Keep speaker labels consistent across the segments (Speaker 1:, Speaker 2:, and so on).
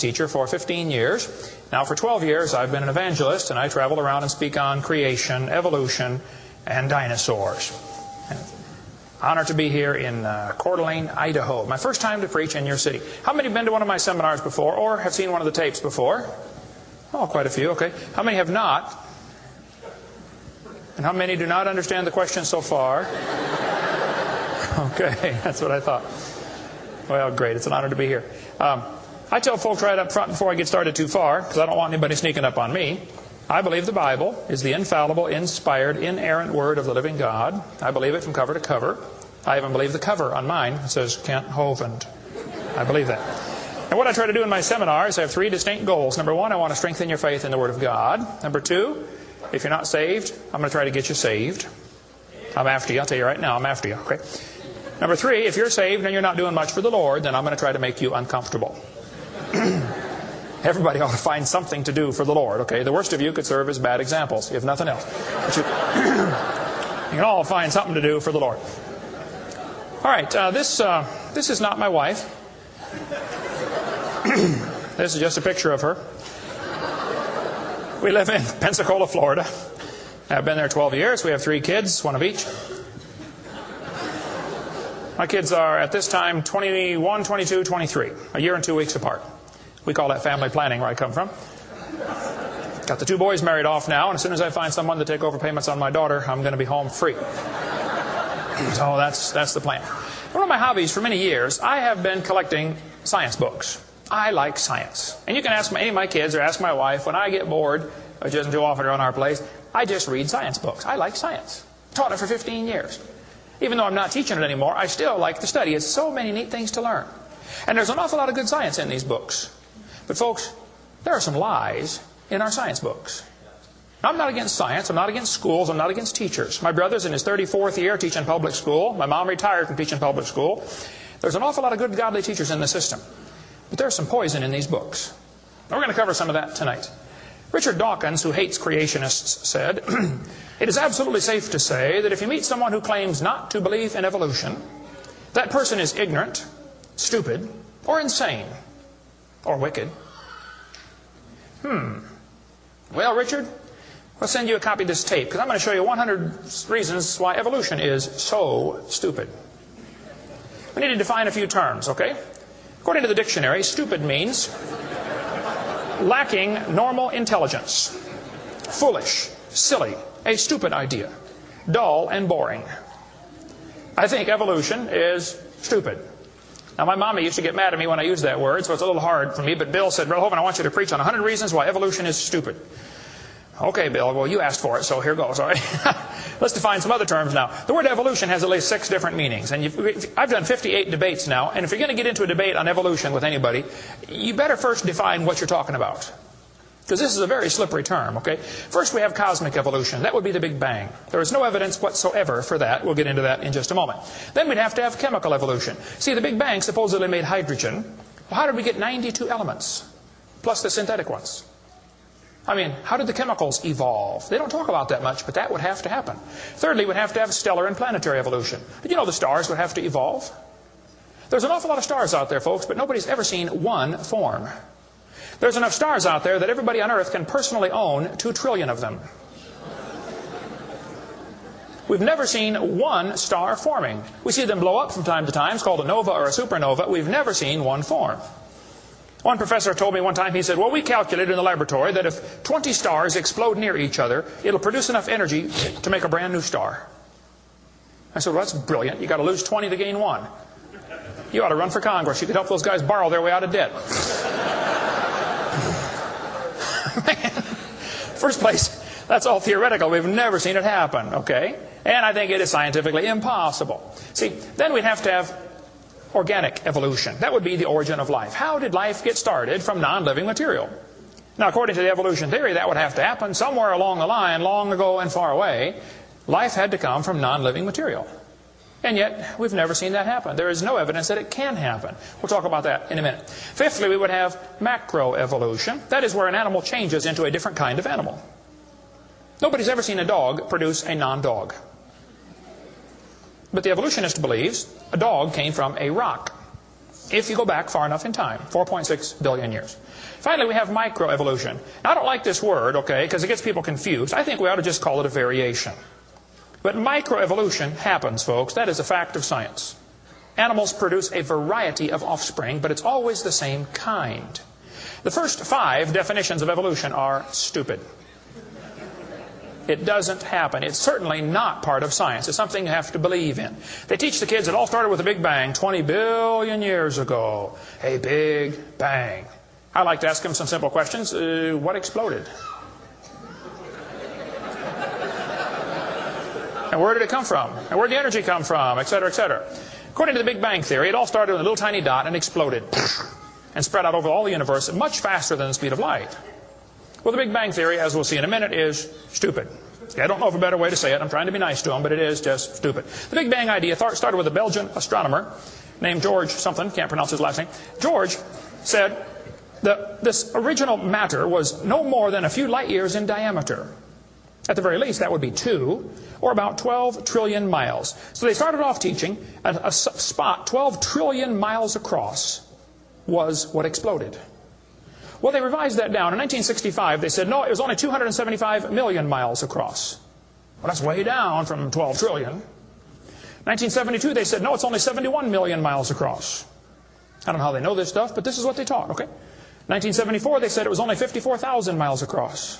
Speaker 1: teacher for 15 years. Now for 12 years I've been an evangelist, and I travel around and speak on creation, evolution, and dinosaurs. Honored to be here in Coeur d'Alene, Idaho. My first time to preach in your city. How many have been to one of my seminars before, or have seen one of the tapes before? Oh, quite a few, okay. How many have not? And how many do not understand the question so far? Okay, that's what I thought. Well, great. It's an honor to be here. I tell folks right up front before I get started too far, because I don't want anybody sneaking up on me, I believe the Bible is the infallible, inspired, inerrant Word of the living God. I believe it from cover to cover. I even believe the cover on mine. It says Kenta Hovinda. I believe that. And what I try to do in my seminars, I have three distinct goals. Number one, I want to strengthen your faith in the Word of God. Number two, if you're not saved, I'm going to try to get you saved. I'm after you. I'll tell you right now, I'm after you. Okay. Number three, if you're saved and you're not doing much for the Lord, then I'm going to try to make you uncomfortable. Everybody ought to find something to do for the Lord, okay? The worst of you could serve as bad examples, if nothing else. But you can all find something to do for the Lord. All right, this is not my wife. This is just a picture of her. We live in Pensacola, Florida. I've been there 12 years. We have 3 kids, one of each. My kids are, at this time, 21, 22, 23. A year and 2 weeks apart. We call that family planning where I come from. Got the 2 boys married off now, and as soon as I find someone to take over payments on my daughter, I'm going to be home free. So that's the plan. One of my hobbies for many years, I have been collecting science books. I like science. And you can ask any of my kids or ask my wife, when I get bored, which isn't too often around our place, I just read science books. I like science. Taught it for 15 years. Even though I'm not teaching it anymore, I still like to study. It's so many neat things to learn. And there's an awful lot of good science in these books. But folks, there are some lies in our science books. I'm not against science. I'm not against schools. I'm not against teachers. My brother's in his 34th year teaching public school. My mom retired from teaching public school. There's an awful lot of good, godly teachers in the system. But there's some poison in these books. We're going to cover some of that tonight. Richard Dawkins, who hates creationists, said, "It is absolutely safe to say that if you meet someone who claims not to believe in evolution, that person is ignorant, stupid, or insane, or wicked." Well, Richard, I'll send you a copy of this tape, because I'm going to show you 100 reasons why evolution is so stupid. We need to define a few terms, okay? According to the dictionary, stupid means lacking normal intelligence, foolish, silly, a stupid idea, dull and boring. I think evolution is stupid. Now, my mommy used to get mad at me when I used that word, so it's a little hard for me, but Bill said, "Brother Hovind, I want you to preach on 100 reasons why evolution is stupid." Okay, Bill, well, you asked for it, so here goes. All right. Let's define some other terms now. The word evolution has at least 6 different meanings. And I've done 58 debates now, and if you're going to get into a debate on evolution with anybody, you better first define what you're talking about. Because this is a very slippery term, okay? First, we have cosmic evolution. That would be the Big Bang. There is no evidence whatsoever for that. We'll get into that in just a moment. Then we'd have to have chemical evolution. See, the Big Bang supposedly made hydrogen. Well, how did we get 92 elements, plus the synthetic ones? I mean, how did the chemicals evolve? They don't talk about that much, but that would have to happen. Thirdly, we'd have to have stellar and planetary evolution. Did you know the stars would have to evolve? There's an awful lot of stars out there, folks, but nobody's ever seen one form. There's enough stars out there that everybody on Earth can personally own 2 trillion of them. We've never seen one star forming. We see them blow up from time to time. It's called a nova or a supernova. We've never seen one form. One professor told me one time, he said, "Well, we calculated in the laboratory that if 20 stars explode near each other, it'll produce enough energy to make a brand new star." I said, "Well, that's brilliant. You got to lose 20 to gain 1. You ought to run for Congress. You could help those guys borrow their way out of debt." Man, first place, that's all theoretical. We've never seen it happen, okay? And I think it is scientifically impossible. See, then we'd have to have organic evolution. That would be the origin of life. How did life get started from non-living material? Now, according to the evolution theory, that would have to happen somewhere along the line, long ago and far away. Life had to come from non-living material. And yet, we've never seen that happen. There is no evidence that it can happen. We'll talk about that in a minute. Fifthly, we would have macroevolution. That is where an animal changes into a different kind of animal. Nobody's ever seen a dog produce a non-dog. But the evolutionist believes a dog came from a rock. if you go back far enough in time, 4.6 billion years. Finally, we have microevolution. Now, I don't like this word, okay, because it gets people confused. I think we ought to just call it a variation. But microevolution happens, folks. That is a fact of science. Animals produce a variety of offspring, but it's always the same kind. The first 5 definitions of evolution are stupid. It doesn't happen. It's certainly not part of science. It's something you have to believe in. They teach the kids it all started with a big bang 20 billion years ago. A big bang. I like to ask them some simple questions. What exploded? And where did it come from? And where did the energy come from? Et cetera, et cetera. According to the Big Bang Theory, it all started with a little tiny dot and exploded and spread out over all the universe much faster than the speed of light. Well, the Big Bang Theory, as we'll see in a minute, is stupid. I don't know of a better way to say it. I'm trying to be nice to them, but it is just stupid. The Big Bang idea started with a Belgian astronomer named George something, can't pronounce his last name. George said that this original matter was no more than a few light years in diameter. At the very least, that would be 2, or about 12 trillion miles. So they started off teaching a spot 12 trillion miles across was what exploded. Well, they revised that down. In 1965, they said, no, it was only 275 million miles across. Well, that's way down from 12 trillion. 1972, they said, no, it's only 71 million miles across. I don't know how they know this stuff, but this is what they taught, okay? 1974, they said it was only 54,000 miles across.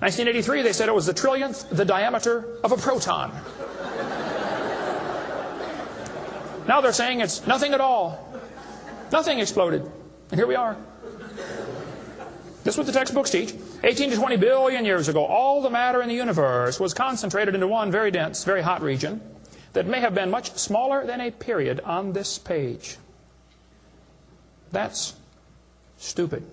Speaker 1: 1983, they said it was the trillionth the diameter of a proton. Now they're saying it's nothing at all. Nothing exploded. And here we are. This is what the textbooks teach. 18 to 20 billion years ago, all the matter in the universe was concentrated into one very dense, very hot region that may have been much smaller than a period on this page. That's stupid.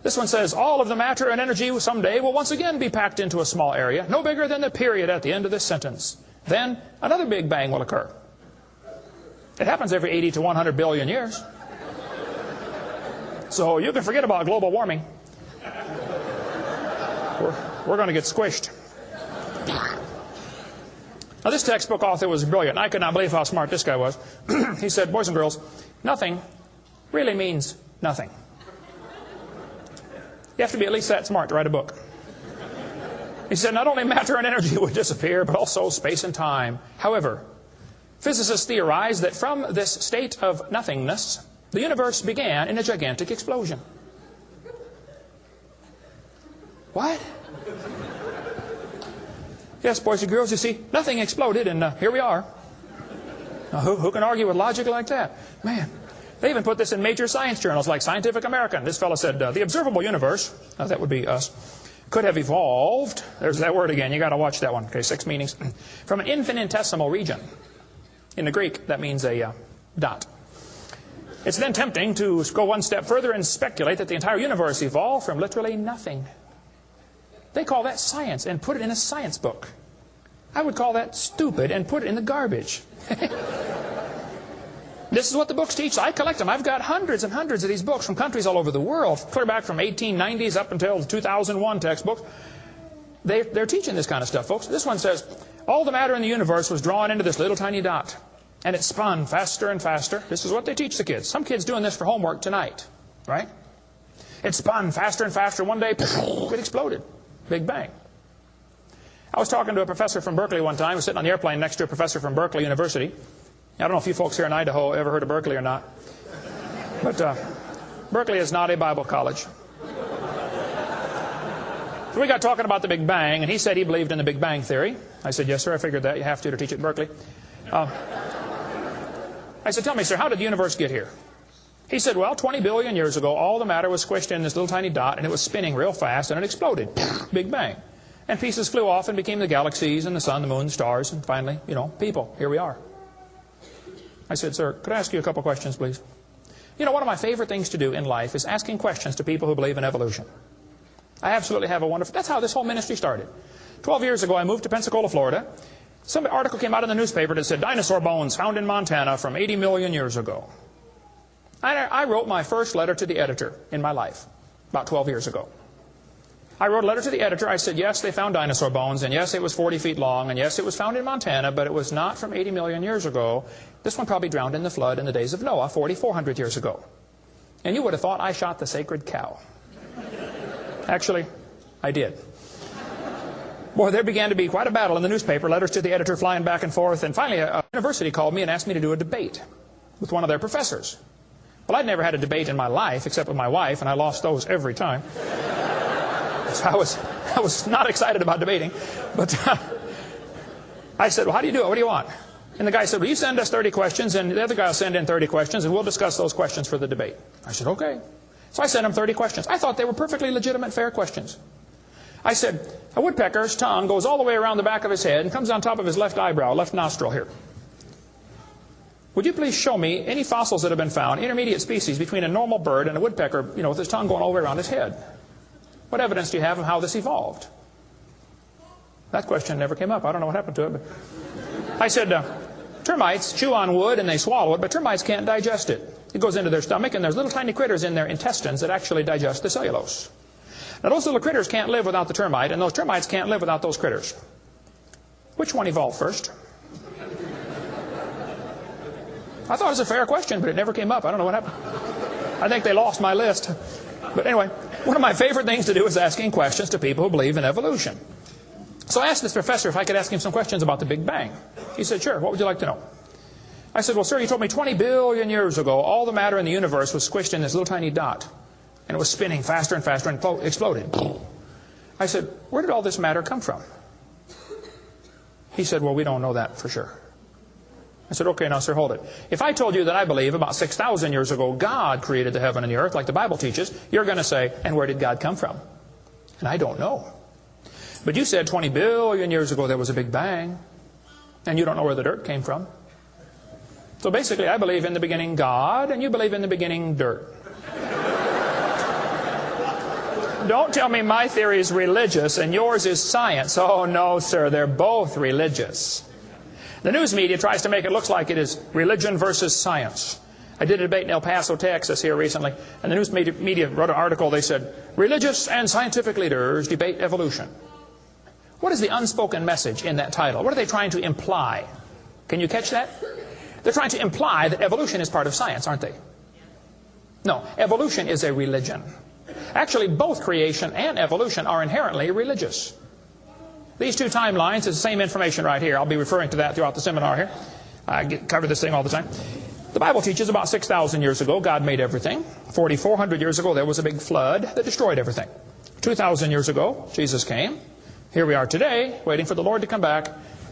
Speaker 1: This one says, all of the matter and energy someday will once again be packed into a small area, no bigger than the period at the end of this sentence. Then another big bang will occur. It happens every 80 to 100 billion years. So you can forget about global warming. We're going to get squished. Now, this textbook author was brilliant. I could not believe how smart this guy was. He said, boys and girls, nothing really means nothing. You have to be at least that smart to write a book. He said, not only matter and energy would disappear, but also space and time. However, physicists theorize that from this state of nothingness, the universe began in a gigantic explosion. What? Yes, boys and girls, you see, nothing exploded, and here we are. Now, who can argue with logic like that? Man, they even put this in major science journals like Scientific American. This fellow said, the observable universe, that would be us, could have evolved, there's that word again, you got to watch that one, okay, 6 meanings, from an infinitesimal region. In the Greek, that means a dot. It's then tempting to go one step further and speculate that the entire universe evolved from literally nothing. They call that science and put it in a science book. I would call that stupid and put it in the garbage. This is what the books teach. I collect them. I've got hundreds and hundreds of these books from countries all over the world, clear back from 1890s up until the 2001 textbooks. They're teaching this kind of stuff, folks. This one says, all the matter in the universe was drawn into this little tiny dot. And it spun faster and faster. This is what they teach the kids. Some kids doing this for homework tonight, right? It spun faster and faster. One day, it exploded. Big bang. I was talking to a professor from Berkeley one time. I was sitting on the airplane next to a professor from Berkeley University. I don't know if you folks here in Idaho ever heard of Berkeley or not. But Berkeley is not a Bible college. So we got talking about the Big Bang, and he said he believed in the Big Bang Theory. I said, yes, sir, I figured that. You have to teach it at Berkeley. I said, tell me, sir, how did the universe get here? He said, well, 20 billion years ago, all the matter was squished in this little tiny dot, and it was spinning real fast, and it exploded. Big bang. And pieces flew off and became the galaxies and the sun, the moon, the stars, and finally, people. Here we are. I said, sir, could I ask you a couple questions, please? One of my favorite things to do in life is asking questions to people who believe in evolution. I absolutely have a wonderful... That's how this whole ministry started. 12 years ago, I moved to Pensacola, Florida. Some article came out in the newspaper that said, dinosaur bones found in Montana from 80 million years ago. I wrote my first letter to the editor in my life, about 12 years ago. I wrote a letter to the editor. I said, yes, they found dinosaur bones, and yes, it was 40 feet long, and yes, it was found in Montana, but it was not from 80 million years ago. This one probably drowned in the flood in the days of Noah, 4,400 years ago. And you would have thought I shot the sacred cow. Actually, I did. Boy, there began to be quite a battle in the newspaper, letters to the editor flying back and forth, and finally a university called me and asked me to do a debate with one of their professors. Well, I'd never had a debate in my life except with my wife, and I lost those every time. So I was not excited about debating. But I said, well, how do you do it? What do you want? And the guy said, well, you send us 30 questions, and the other guy will send in 30 questions, and we'll discuss those questions for the debate. I said, okay. So I sent him 30 questions. I thought they were perfectly legitimate, fair questions. I said, a woodpecker's tongue goes all the way around the back of his head and comes on top of his left eyebrow, left nostril here. Would you please show me any fossils that have been found, intermediate species between a normal bird and a woodpecker, with his tongue going all the way around his head? What evidence do you have of how this evolved? That question never came up. I don't know what happened to it. But I said, termites chew on wood and they swallow it, but termites can't digest it. It goes into their stomach, and there's little tiny critters in their intestines that actually digest the cellulose. Now, those little critters can't live without the termite, and those termites can't live without those critters. Which one evolved first? I thought it was a fair question, but it never came up. I don't know what happened. I think they lost my list. But anyway, one of my favorite things to do is asking questions to people who believe in evolution. So I asked this professor if I could ask him some questions about the Big Bang. He said, sure, what would you like to know? I said, well, sir, you told me 20 billion years ago all the matter in the universe was squished in this little tiny dot. And it was spinning faster and faster and exploded. I said, where did all this matter come from? He said, well, we don't know that for sure. I said, okay, now, sir, hold it. If I told you that I believe about 6,000 years ago God created the heaven and the earth, like the Bible teaches, you're going to say, and where did God come from? And I don't know. But you said 20 billion years ago there was a Big Bang, and you don't know where the dirt came from. So basically, I believe in the beginning God, and you believe in the beginning dirt. Don't tell me my theory is religious and yours is science. Oh, no, sir, they're both religious. The news media tries to make it look like it is religion versus science. I did a debate in El Paso, Texas here recently, and the news media wrote an article. They said, religious and scientific leaders debate evolution. What is the unspoken message in that title? What are they trying to imply? Can you catch that? They're trying to imply that evolution is part of science, aren't they? No, evolution is a religion. Actually, both creation and evolution are inherently religious. These two timelines is the same information right here. I'll be referring to that throughout the seminar here. I cover this thing all the time. The Bible teaches about 6,000 years ago, God made everything. 4,400 years ago, there was a big flood that destroyed everything. 2,000 years ago, Jesus came. Here we are today, waiting for the Lord to come back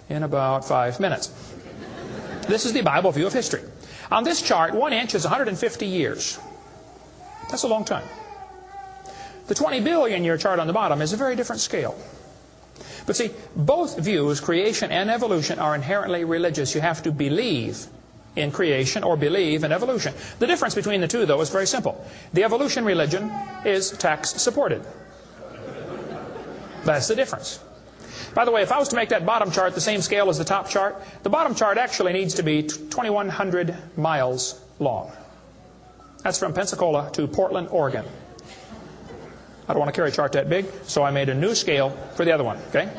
Speaker 1: in about 5 minutes. This is the Bible view of history. On this chart, 1 inch is 150 years. That's a long time. The 20 billion year chart on the bottom is a very different scale. But see, both views, creation and evolution, are inherently religious. You have to believe in creation or believe in evolution. The difference between the two, though, is very simple. The evolution religion is tax-supported. That's the difference. By the way, if I was to make that bottom chart the same scale as the top chart, the bottom chart actually needs to be 2,100 miles long. That's from Pensacola to Portland, Oregon. I don't want to carry a chart that big, so I made a new scale for the other one, okay?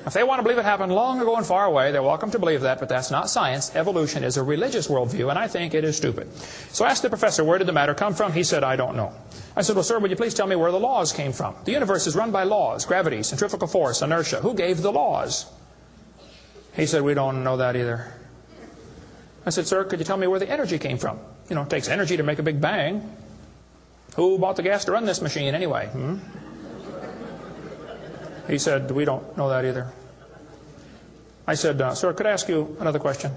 Speaker 1: If they want to believe it happened long ago and far away, they're welcome to believe that, but that's not science. Evolution is a religious worldview, and I think it is stupid. So I asked the professor, where did the matter come from? He said, I don't know. I said, well, sir, would you please tell me where the laws came from? The universe is run by laws, gravity, centrifugal force, inertia. Who gave the laws? He said, we don't know that either. I said, sir, could you tell me where the energy came from? It takes energy to make a big bang. Who bought the gas to run this machine anyway? He said, we don't know that either. I said, sir, could I ask you another question?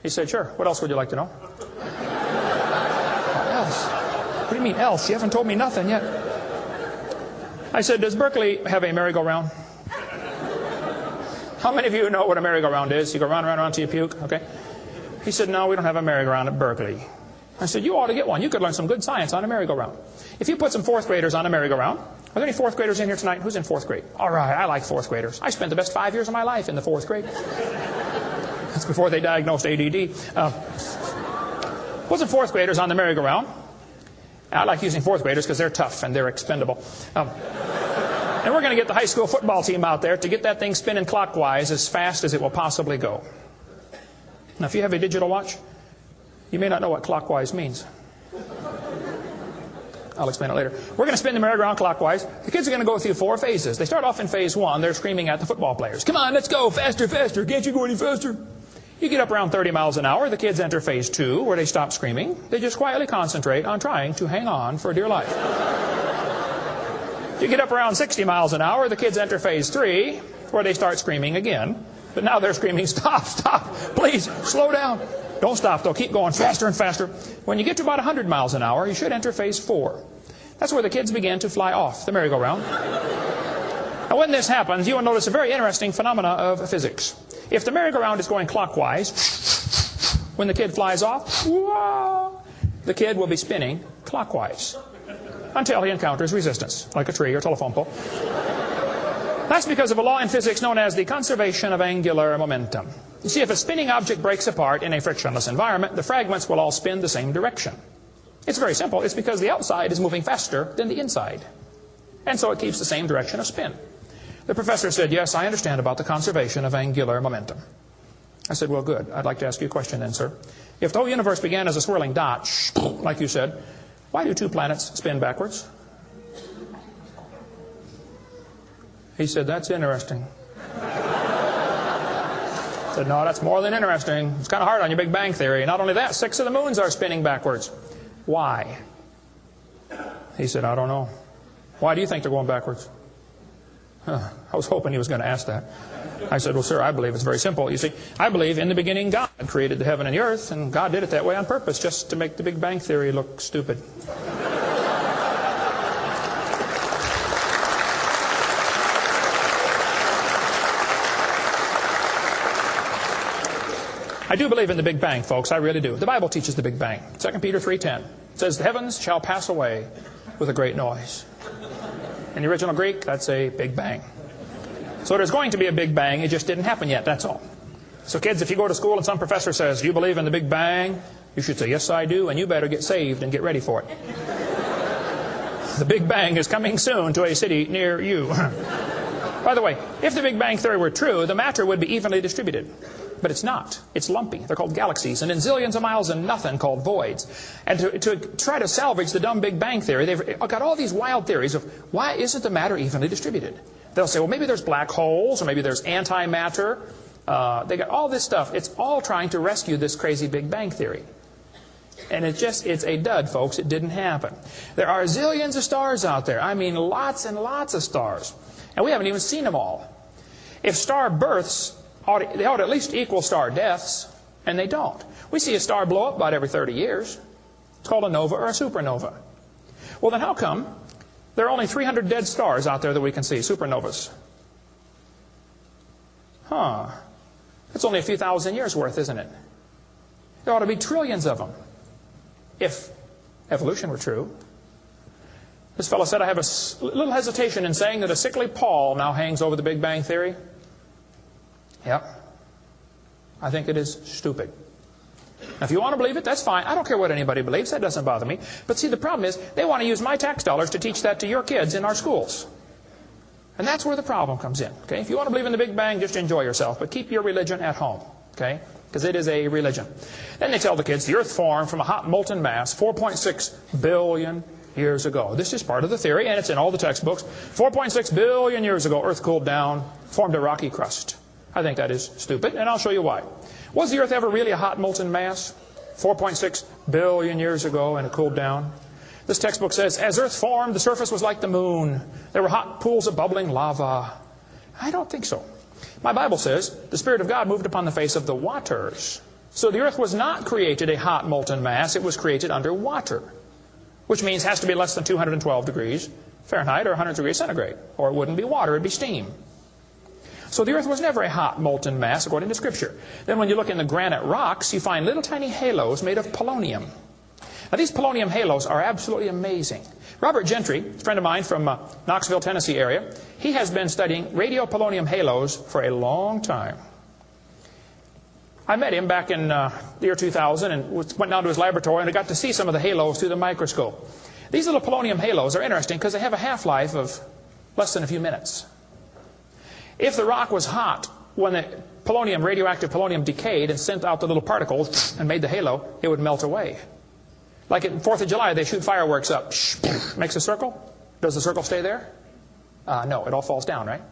Speaker 1: He said, sure. What else would you like to know? What else? What do you mean else? You haven't told me nothing yet. I said, does Berkeley have a merry-go-round? How many of you know what a merry-go-round is? You go round and round and round till you puke, okay? He said, no, we don't have a merry-go-round at Berkeley. I said, you ought to get one. You could learn some good science on a merry-go-round. If you put some fourth graders on a merry-go-round, are there any fourth graders in here tonight? Who's in fourth grade? All right, I like fourth graders. I spent the best 5 years of my life in the fourth grade. That's before they diagnosed ADD. Put some fourth graders on the merry-go-round. I like using fourth graders because they're tough and they're expendable. And we're going to get the high school football team out there to get that thing spinning clockwise as fast as it will possibly go. Now, if you have a digital watch, you may not know what clockwise means. I'll explain it later. We're going to spin the merry-go-round clockwise. The kids are going to go through 4 phases. They start off in phase 1. They're screaming at the football players. Come on, let's go. Faster, faster. Can't you go any faster? You get up around 30 miles an hour. The kids enter phase 2, where they stop screaming. They just quietly concentrate on trying to hang on for dear life. You get up around 60 miles an hour. The kids enter phase 3, where they start screaming again. But now they're screaming, stop, stop, please, slow down. Don't stop, though. Keep going faster and faster. When you get to about 100 miles an hour, you should enter phase 4. That's where the kids begin to fly off the merry-go-round. Now, when this happens, you will notice a very interesting phenomena of physics. If the merry-go-round is going clockwise, when the kid flies off, the kid will be spinning clockwise until he encounters resistance, like a tree or telephone pole. That's because of a law in physics known as the conservation of angular momentum. You see, if a spinning object breaks apart in a frictionless environment, the fragments will all spin the same direction. It's very simple. It's because the outside is moving faster than the inside. And so it keeps the same direction of spin. The professor said, yes, I understand about the conservation of angular momentum. I said, well, good. I'd like to ask you a question then, sir. If the whole universe began as a swirling dot, like you said, why do 2 planets spin backwards? He said, that's interesting. I said, no, that's more than interesting. It's kind of hard on your Big Bang Theory. Not only that, 6 of the moons are spinning backwards. Why? He said, I don't know. Why do you think they're going backwards? I was hoping he was going to ask that. I said, well, sir, I believe it's very simple. You see, I believe in the beginning God created the heaven and the earth, and God did it that way on purpose, just to make the Big Bang Theory look stupid. I do believe in the Big Bang, folks. I really do. The Bible teaches the Big Bang. 2 Peter 3:10. It says, the heavens shall pass away with a great noise. In the original Greek, that's a Big Bang. So there's going to be a Big Bang. It just didn't happen yet, that's all. So kids, if you go to school and some professor says, do you believe in the Big Bang? You should say, yes, I do, and you better get saved and get ready for it. The Big Bang is coming soon to a city near you. By the way, if the Big Bang Theory were true, the matter would be evenly distributed. But it's not. It's lumpy. They're called galaxies. And in zillions of miles and nothing called voids. And to try to salvage the dumb Big Bang Theory, they've got all these wild theories of why isn't the matter evenly distributed? They'll say, well, maybe there's black holes, or maybe there's antimatter. They got all this stuff. It's all trying to rescue this crazy Big Bang Theory. And it's a dud, folks. It didn't happen. There are zillions of stars out there. I mean, lots and lots of stars. And we haven't even seen them all. If star births, they ought to at least equal star deaths, and they don't. We see a star blow up about every 30 years. It's called a nova or a supernova. Well, then how come there are only 300 dead stars out there that we can see, supernovas? That's only a few thousand years worth, isn't it? There ought to be trillions of them, if evolution were true. This fellow said, I have a little hesitation in saying that a sickly pall now hangs over the Big Bang Theory. Yep. I think it is stupid. Now, if you want to believe it, that's fine. I don't care what anybody believes. That doesn't bother me. But see, the problem is they want to use my tax dollars to teach that to your kids in our schools. And that's where the problem comes in. Okay? If you want to believe in the Big Bang, just enjoy yourself. But keep your religion at home. Okay? Because it is a religion. Then they tell the kids the Earth formed from a hot molten mass 4.6 billion years ago. This is part of the theory, and it's in all the textbooks. 4.6 billion years ago, Earth cooled down, formed a rocky crust. I think that is stupid, and I'll show you why. Was the Earth ever really a hot molten mass? 4.6 billion years ago, and it cooled down. This textbook says, as Earth formed, the surface was like the moon. There were hot pools of bubbling lava. I don't think so. My Bible says the Spirit of God moved upon the face of the waters. So the Earth was not created a hot molten mass. It was created under water, which means it has to be less than 212 degrees Fahrenheit or 100 degrees centigrade, or it wouldn't be water, it'd be steam. So the Earth was never a hot molten mass, according to Scripture. Then when you look in the granite rocks, you find little tiny halos made of polonium. Now these polonium halos are absolutely amazing. Robert Gentry, a friend of mine from Knoxville, Tennessee area, he has been studying radiopolonium halos for a long time. I met him back in the year 2000 and went down to his laboratory and I got to see some of the halos through the microscope. These little polonium halos are interesting because they have a half-life of less than a few minutes. If the rock was hot, when the polonium, radioactive polonium, decayed and sent out the little particles and made the halo, it would melt away. Like at 4th of July, they shoot fireworks up. Makes a circle. Does the circle stay there? No, it all falls down, right?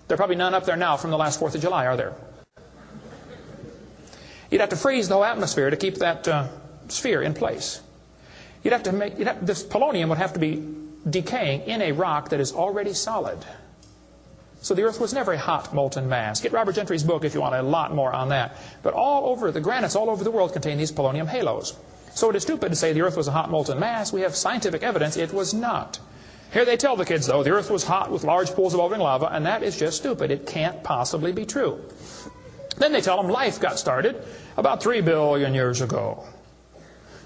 Speaker 1: There are probably none up there now from the last 4th of July, are there? You'd have to freeze the whole atmosphere to keep that sphere in place. This polonium would have to be decaying in a rock that is already solid. So the Earth was never a hot, molten mass. Get Robert Gentry's book if you want a lot more on that. But all over, the granites all over the world contain these polonium halos. So it is stupid to say the Earth was a hot, molten mass. We have scientific evidence it was not. Here they tell the kids, though, the Earth was hot with large pools of bubbling lava, and that is just stupid. It can't possibly be true. Then they tell them life got started about 3 billion years ago.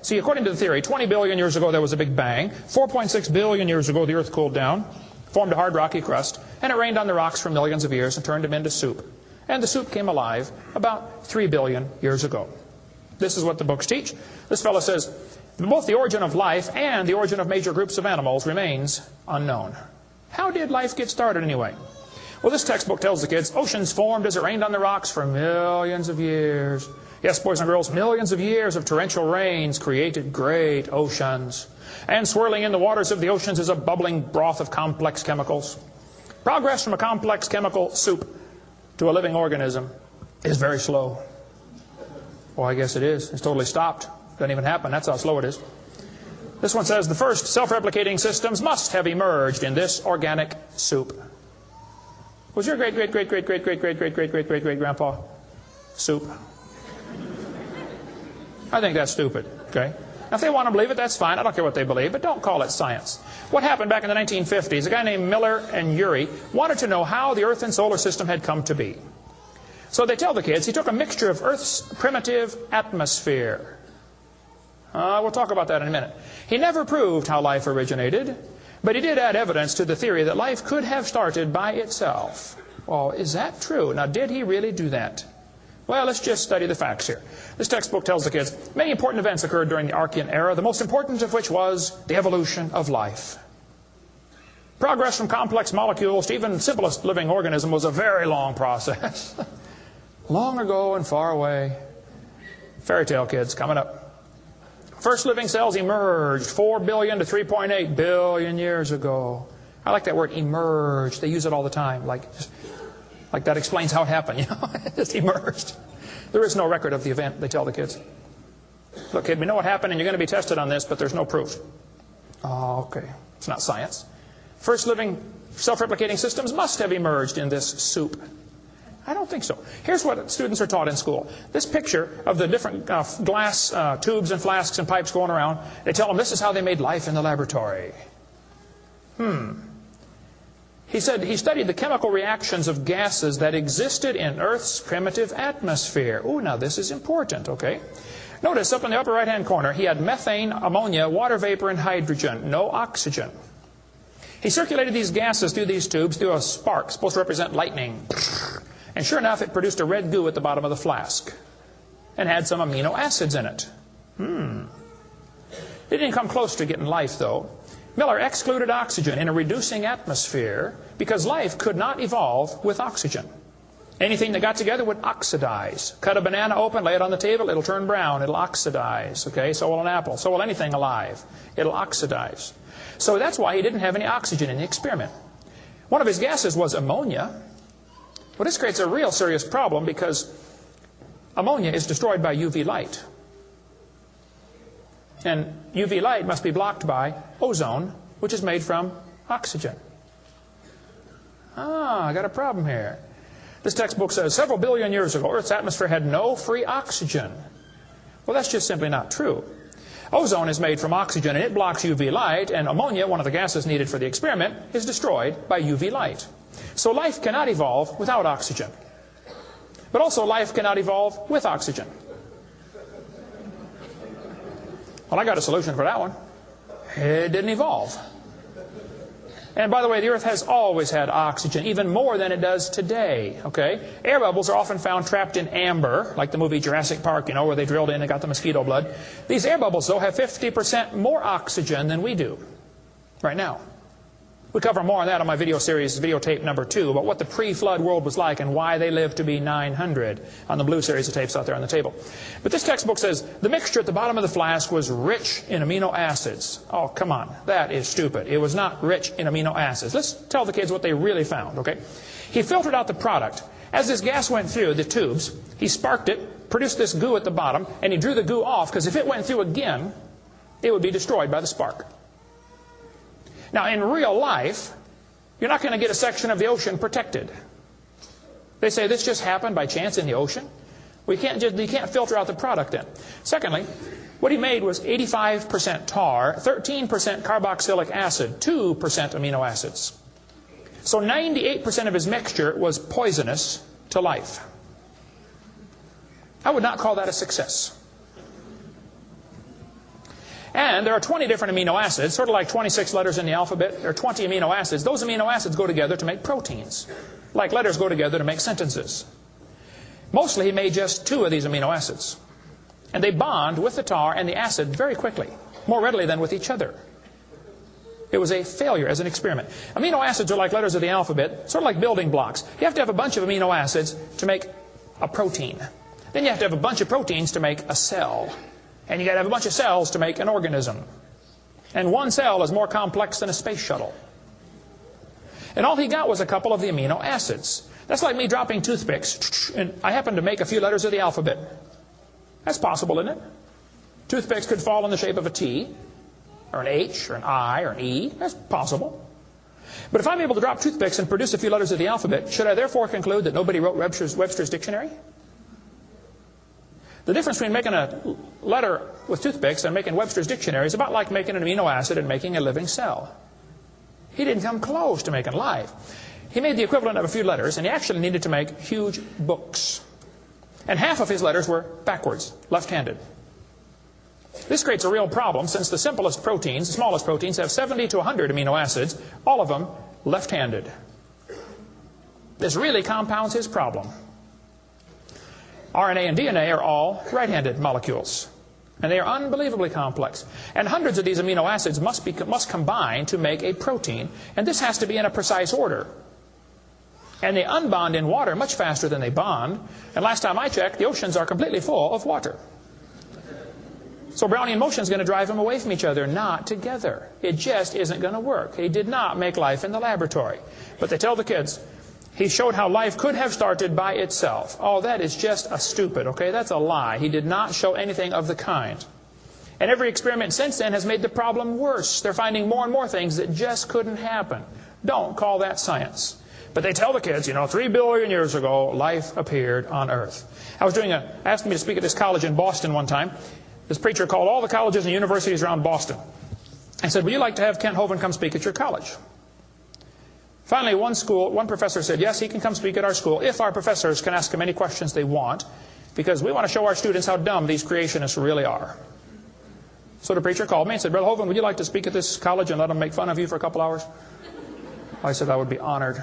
Speaker 1: See, according to the theory, 20 billion years ago there was a big bang. 4.6 billion years ago the Earth cooled down, formed a hard rocky crust, and it rained on the rocks for millions of years and turned them into soup. And the soup came alive about 3 billion years ago. This is what the books teach. This fellow says, both the origin of life and the origin of major groups of animals remains unknown. How did life get started anyway? Well, this textbook tells the kids, oceans formed as it rained on the rocks for millions of years. Yes, boys and girls, millions of years of torrential rains created great oceans. And swirling in the waters of the oceans is a bubbling broth of complex chemicals. Progress from a complex chemical soup to a living organism is very slow. Well, I guess it is. It's totally stopped. Doesn't even happen. That's how slow it is. This one says the first self-replicating systems must have emerged in this organic soup. Was your great-great-great-great-great-great-great-great-great-great-great-grandpa soup? I think that's stupid, okay? Now, if they want to believe it, that's fine. I don't care what they believe, but don't call it science. What happened back in the 1950s, a guy named Miller and Urey wanted to know how the Earth and solar system had come to be. So they tell the kids he took a mixture of Earth's primitive atmosphere. We'll talk about that in a minute. He never proved how life originated, but he did add evidence to the theory that life could have started by itself. Well, is that true? Now, did he really do that? Well, let's just study the facts here. This textbook tells the kids many important events occurred during the Archean era, the most important of which was the evolution of life. Progress from complex molecules to even the simplest living organism was a very long process. Long ago and far away. Fairy tale kids coming up. First living cells emerged 4 billion to 3.8 billion years ago. I like that word, emerged. They use it all the time. Like that explains how it happened. You know, it just emerged. There is no record of the event, they tell the kids. Look, kid, we know what happened, and you're going to be tested on this, but there's no proof. Oh, okay. It's not science. First living self-replicating systems must have emerged in this soup. I don't think so. Here's what students are taught in school. This picture of the different glass tubes and flasks and pipes going around, they tell them this is how they made life in the laboratory. He said he studied the chemical reactions of gases that existed in Earth's primitive atmosphere. Ooh, now this is important, okay? Notice up in the upper right-hand corner, he had methane, ammonia, water vapor, and hydrogen. No oxygen. He circulated these gases through these tubes through a spark, supposed to represent lightning. And sure enough, it produced a red goo at the bottom of the flask and had some amino acids in it. It didn't come close to getting life, though. Miller excluded oxygen in a reducing atmosphere because life could not evolve with oxygen. Anything that got together would oxidize. Cut a banana open, lay it on the table, it'll turn brown, it'll oxidize. Okay, so will an apple, so will anything alive. It'll oxidize. So that's why he didn't have any oxygen in the experiment. One of his gases was ammonia. Well, this creates a real serious problem because ammonia is destroyed by UV light. And UV light must be blocked by ozone, which is made from oxygen. I got a problem here. This textbook says several billion years ago, Earth's atmosphere had no free oxygen. Well, that's just simply not true. Ozone is made from oxygen, and it blocks UV light, and ammonia, one of the gases needed for the experiment, is destroyed by UV light. So life cannot evolve without oxygen. But also life cannot evolve with oxygen. Well, I got a solution for that one. It didn't evolve. And by the way, the Earth has always had oxygen, even more than it does today. Okay? Air bubbles are often found trapped in amber, like the movie Jurassic Park, you know, where they drilled in and got the mosquito blood. These air bubbles, though, have 50% more oxygen than we do right now. We cover more on that on my video series, videotape number 2, about what the pre-flood world was like and why they lived to be 900 on the blue series of tapes out there on the table. But this textbook says the mixture at the bottom of the flask was rich in amino acids. Oh, come on. That is stupid. It was not rich in amino acids. Let's tell the kids what they really found, okay? He filtered out the product. As this gas went through the tubes, he sparked it, produced this goo at the bottom, and he drew the goo off, because if it went through again, it would be destroyed by the spark. Now, in real life, you're not going to get a section of the ocean protected. They say this just happened by chance in the ocean. You can't filter out the product then. Secondly, what he made was 85% tar, 13% carboxylic acid, 2% amino acids. So 98% of his mixture was poisonous to life. I would not call that a success. And there are 20 different amino acids, sort of like 26 letters in the alphabet. There are 20 amino acids. Those amino acids go together to make proteins, like letters go together to make sentences. Mostly he made just 2 of these amino acids. And they bond with the tar and the acid very quickly, more readily than with each other. It was a failure as an experiment. Amino acids are like letters of the alphabet, sort of like building blocks. You have to have a bunch of amino acids to make a protein. Then you have to have a bunch of proteins to make a cell. And you got to have a bunch of cells to make an organism. And one cell is more complex than a space shuttle. And all he got was a couple of the amino acids. That's like me dropping toothpicks, and I happen to make a few letters of the alphabet. That's possible, isn't it? Toothpicks could fall in the shape of a T, or an H, or an I, or an E. That's possible. But if I'm able to drop toothpicks and produce a few letters of the alphabet, should I therefore conclude that nobody wrote Webster's dictionary? The difference between making a letter with toothpicks and making Webster's dictionary is about like making an amino acid and making a living cell. He didn't come close to making life. He made the equivalent of a few letters, and he actually needed to make huge books. And half of his letters were backwards, left-handed. This creates a real problem, since the simplest proteins, the smallest proteins, have 70 to 100 amino acids, all of them left-handed. This really compounds his problem. RNA and DNA are all right-handed molecules, and they are unbelievably complex. And hundreds of these amino acids must combine to make a protein, and this has to be in a precise order. And they unbond in water much faster than they bond, and last time I checked, the oceans are completely full of water. So Brownian motion is going to drive them away from each other, not together. It just isn't going to work. He did not make life in the laboratory. But they tell the kids, he showed how life could have started by itself. Oh, that is just a stupid, okay? That's a lie. He did not show anything of the kind. And every experiment since then has made the problem worse. They're finding more and more things that just couldn't happen. Don't call that science. But they tell the kids, 3 billion years ago, life appeared on Earth. Asked me to speak at this college in Boston one time. This preacher called all the colleges and universities around Boston. I said, would you like to have Kent Hovind come speak at your college? Finally, one professor said, yes, he can come speak at our school if our professors can ask him any questions they want, because we want to show our students how dumb these creationists really are. So the preacher called me and said, Brother Hovind, would you like to speak at this college and let them make fun of you for a couple hours? I said, I would be honored.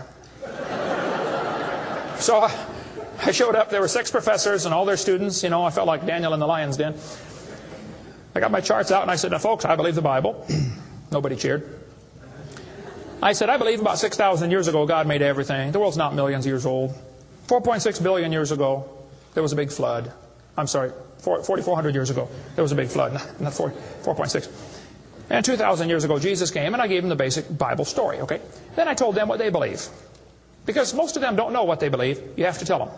Speaker 1: So I showed up. There were 6 professors and all their students. I felt like Daniel in the lion's den. I got my charts out and I said, now folks, I believe the Bible. Nobody cheered. I said, I believe about 6,000 years ago God made everything. The world's not millions of years old. 4.6 billion years ago, there was a big flood. I'm sorry, 4,400 years ago, there was a big flood. Not 4.6. And 2,000 years ago, Jesus came, and I gave them the basic Bible story, okay? Then I told them what they believe. Because most of them don't know what they believe. You have to tell them.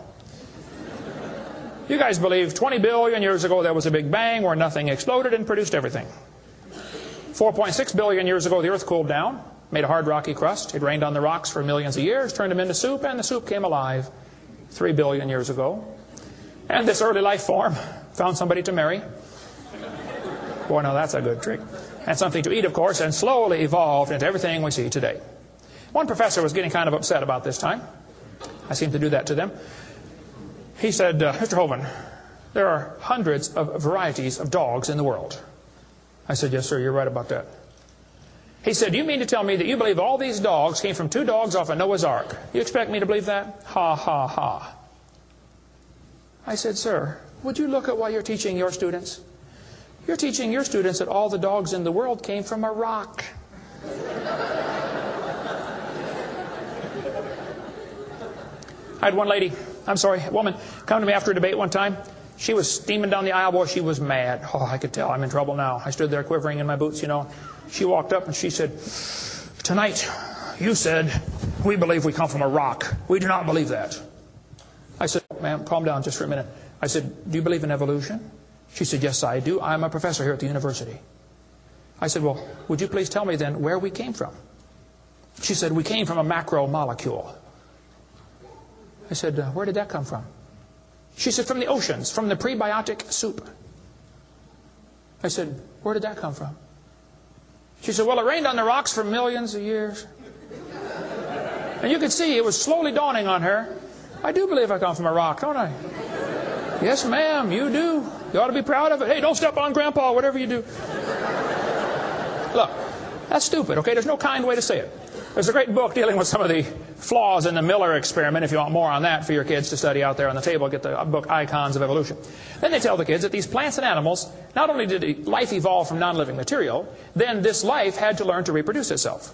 Speaker 1: You guys believe 20 billion years ago there was a big bang where nothing exploded and produced everything. 4.6 billion years ago, the earth cooled down, made a hard rocky crust. It rained on the rocks for millions of years, turned them into soup, and the soup came alive 3 billion years ago. And this early life form found somebody to marry. Boy, now that's a good trick. And something to eat, of course, and slowly evolved into everything we see today. One professor was getting kind of upset about this time. I seem to do that to them. He said, Mr. Hovind, there are hundreds of varieties of dogs in the world. I said, yes, sir, you're right about that. He said, do you mean to tell me that you believe all these dogs came from 2 dogs off of Noah's Ark? You expect me to believe that? Ha, ha, ha. I said, sir, would you look at what you're teaching your students? You're teaching your students that all the dogs in the world came from a rock. I had one lady, a woman, come to me after a debate one time. She was steaming down the aisle. Boy, she was mad. Oh, I could tell I'm in trouble now. I stood there quivering in my boots, you know. She walked up and she said, "Tonight, you said, we believe we come from a rock. We do not believe that." I said, "Ma'am, calm down just for a minute." I said, "Do you believe in evolution?" She said, "Yes, I do. I'm a professor here at the university." I said, "Well, would you please tell me then where we came from?" She said, "We came from a macromolecule." I said, "Where did that come from?" She said, "From the oceans, from the prebiotic soup." I said, "Where did that come from?" She said, "Well, it rained on the rocks for millions of years." And you could see it was slowly dawning on her. I do believe I come from a rock, don't I? "Yes, ma'am, you do. You ought to be proud of it. Hey, don't step on Grandpa, whatever you do." Look, that's stupid, okay? There's no kind way to say it. There's a great book dealing with some of the flaws in the Miller experiment. If you want more on that for your kids to study out there on the table, get the book Icons of Evolution. Then they tell the kids that these plants and animals, not only did life evolve from non-living material, then this life had to learn to reproduce itself.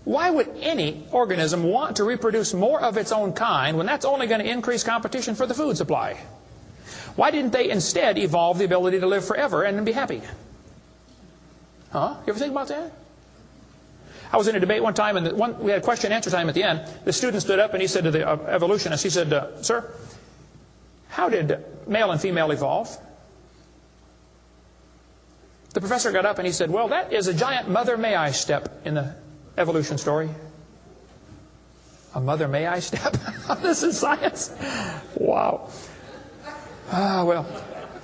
Speaker 1: Why would any organism want to reproduce more of its own kind when that's only going to increase competition for the food supply? Why didn't they instead evolve the ability to live forever and be happy? Huh? You ever think about that? I was in a debate one time, and we had question and answer time at the end. The student stood up and he said to the evolutionist, he said, "Sir, how did male and female evolve?" The professor got up and he said, "Well, that is a giant mother may I step in the evolution story." A mother may I step? This is science. Wow. Well,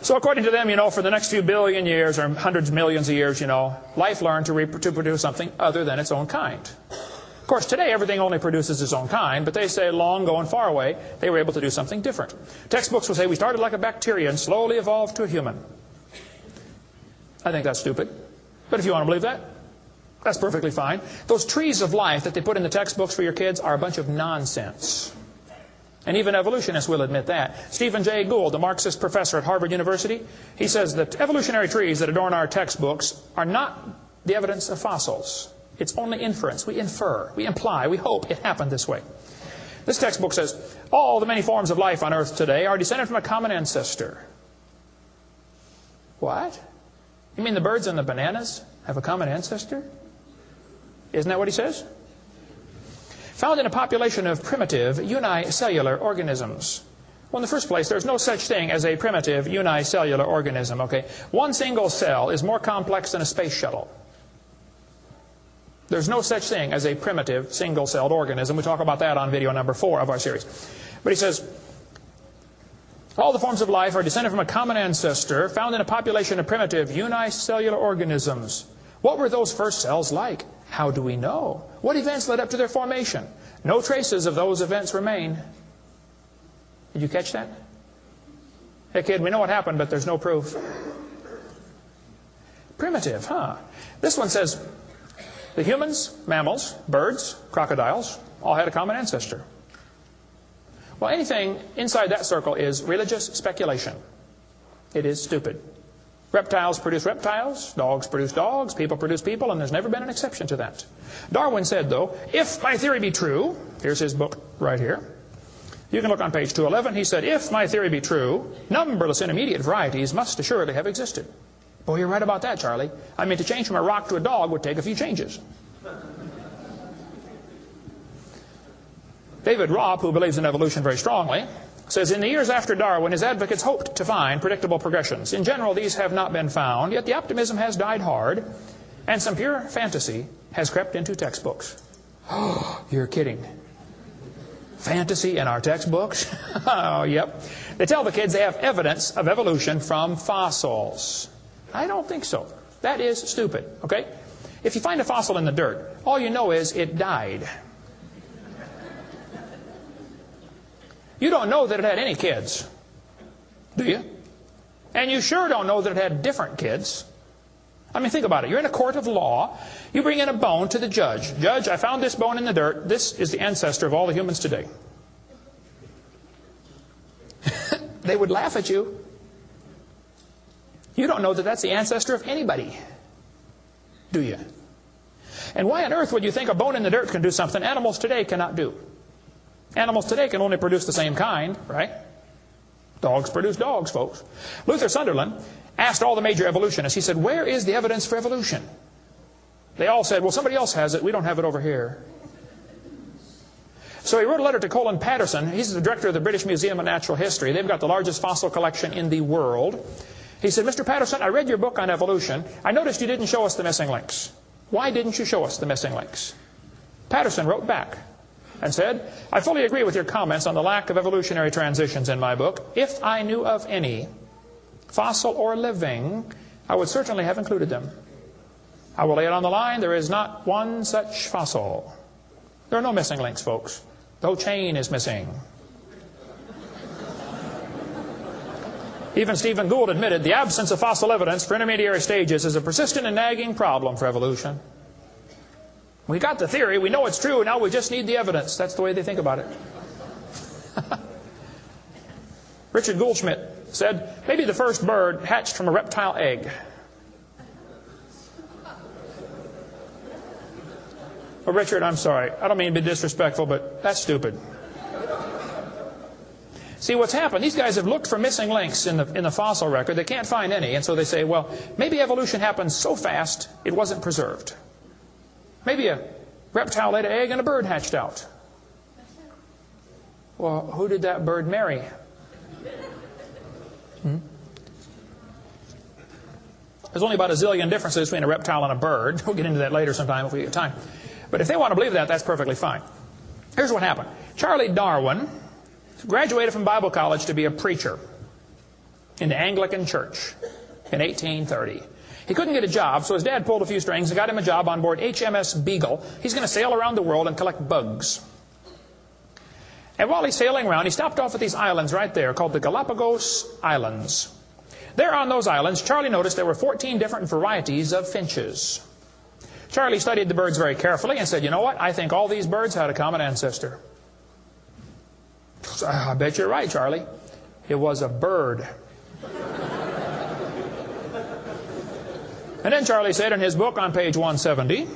Speaker 1: so according to them, you know, for the next few billion years or hundreds of millions of years, you know, life learned to produce something other than its own kind. Of course, today everything only produces its own kind, but they say long ago and far away, they were able to do something different. Textbooks will say we started like a bacteria and slowly evolved to a human. I think that's stupid. But if you want to believe that, that's perfectly fine. Those trees of life that they put in the textbooks for your kids are a bunch of nonsense. And even evolutionists will admit that. Stephen Jay Gould, the Marxist professor at Harvard University, he says that evolutionary trees that adorn our textbooks are not the evidence of fossils. It's only inference. We infer, we imply, we hope it happened this way. This textbook says, all the many forms of life on Earth today are descended from a common ancestor. What? You mean the birds and the bananas have a common ancestor? Isn't that what he says? Found in a population of primitive unicellular organisms. Well, in the first place, there's no such thing as a primitive unicellular organism, okay? One single cell is more complex than a space shuttle. There's no such thing as a primitive single-celled organism. We talk about that on video number 4 of our series. But he says, all the forms of life are descended from a common ancestor found in a population of primitive unicellular organisms. What were those first cells like? How do we know? What events led up to their formation? No traces of those events remain. Did you catch that? Hey kid, we know what happened, but there's no proof. Primitive, huh? This one says, the humans, mammals, birds, crocodiles, all had a common ancestor. Well, anything inside that circle is religious speculation. It is stupid. Reptiles produce reptiles, dogs produce dogs, people produce people, and there's never been an exception to that. Darwin said, though, if my theory be true, here's his book right here. You can look on page 211. He said, if my theory be true, numberless intermediate varieties must assuredly have existed. Boy, you're right about that, Charlie. I mean, to change from a rock to a dog would take a few changes. David Robb, who believes in evolution very strongly, says, in the years after Darwin, his advocates hoped to find predictable progressions. In general, these have not been found, yet the optimism has died hard, and some pure fantasy has crept into textbooks. Oh, you're kidding. Fantasy in our textbooks? Oh, yep. They tell the kids they have evidence of evolution from fossils. I don't think so. That is stupid, okay? If you find a fossil in the dirt, all you know is it died. You don't know that it had any kids, do you? And you sure don't know that it had different kids. I mean, think about it. You're in a court of law. You bring in a bone to the judge. Judge, I found this bone in the dirt. This is the ancestor of all the humans today. They would laugh at you. You don't know that that's the ancestor of anybody, do you? And why on earth would you think a bone in the dirt can do something animals today cannot do? Animals today can only produce the same kind, right? Dogs produce dogs, folks. Luther Sunderland asked all the major evolutionists, he said, where is the evidence for evolution? They all said, well, somebody else has it. We don't have it over here. So he wrote a letter to Colin Patterson. He's the director of the British Museum of Natural History. They've got the largest fossil collection in the world. He said, Mr. Patterson, I read your book on evolution. I noticed you didn't show us the missing links. Why didn't you show us the missing links? Patterson wrote back and said, I fully agree with your comments on the lack of evolutionary transitions in my book. If I knew of any, fossil or living, I would certainly have included them. I will lay it on the line, there is not one such fossil. There are no missing links, folks. The whole chain is missing. Even Stephen Gould admitted the absence of fossil evidence for intermediary stages is a persistent and nagging problem for evolution. We got the theory, we know it's true, now we just need the evidence. That's the way they think about it. Richard Goldschmidt said, maybe the first bird hatched from a reptile egg. Well, Richard, I'm sorry. I don't mean to be disrespectful, but that's stupid. See, what's happened, these guys have looked for missing links in the fossil record. They can't find any, and so they say, well, maybe evolution happened so fast it wasn't preserved. Maybe a reptile laid an egg and a bird hatched out. Well, who did that bird marry? There's only about a zillion differences between a reptile and a bird. We'll get into that later sometime if we get time. But if they want to believe that, that's perfectly fine. Here's what happened. Charlie Darwin graduated from Bible college to be a preacher in the Anglican Church in 1830. He couldn't get a job, so his dad pulled a few strings and got him a job on board HMS Beagle. He's going to sail around the world and collect bugs. And while he's sailing around, he stopped off at these islands right there called the Galapagos Islands. There on those islands, Charlie noticed there were 14 different varieties of finches. Charlie studied the birds very carefully and said, you know what, I think all these birds had a common ancestor. I bet you're right, Charlie. It was a bird. And then Charlie said in his book on page 170,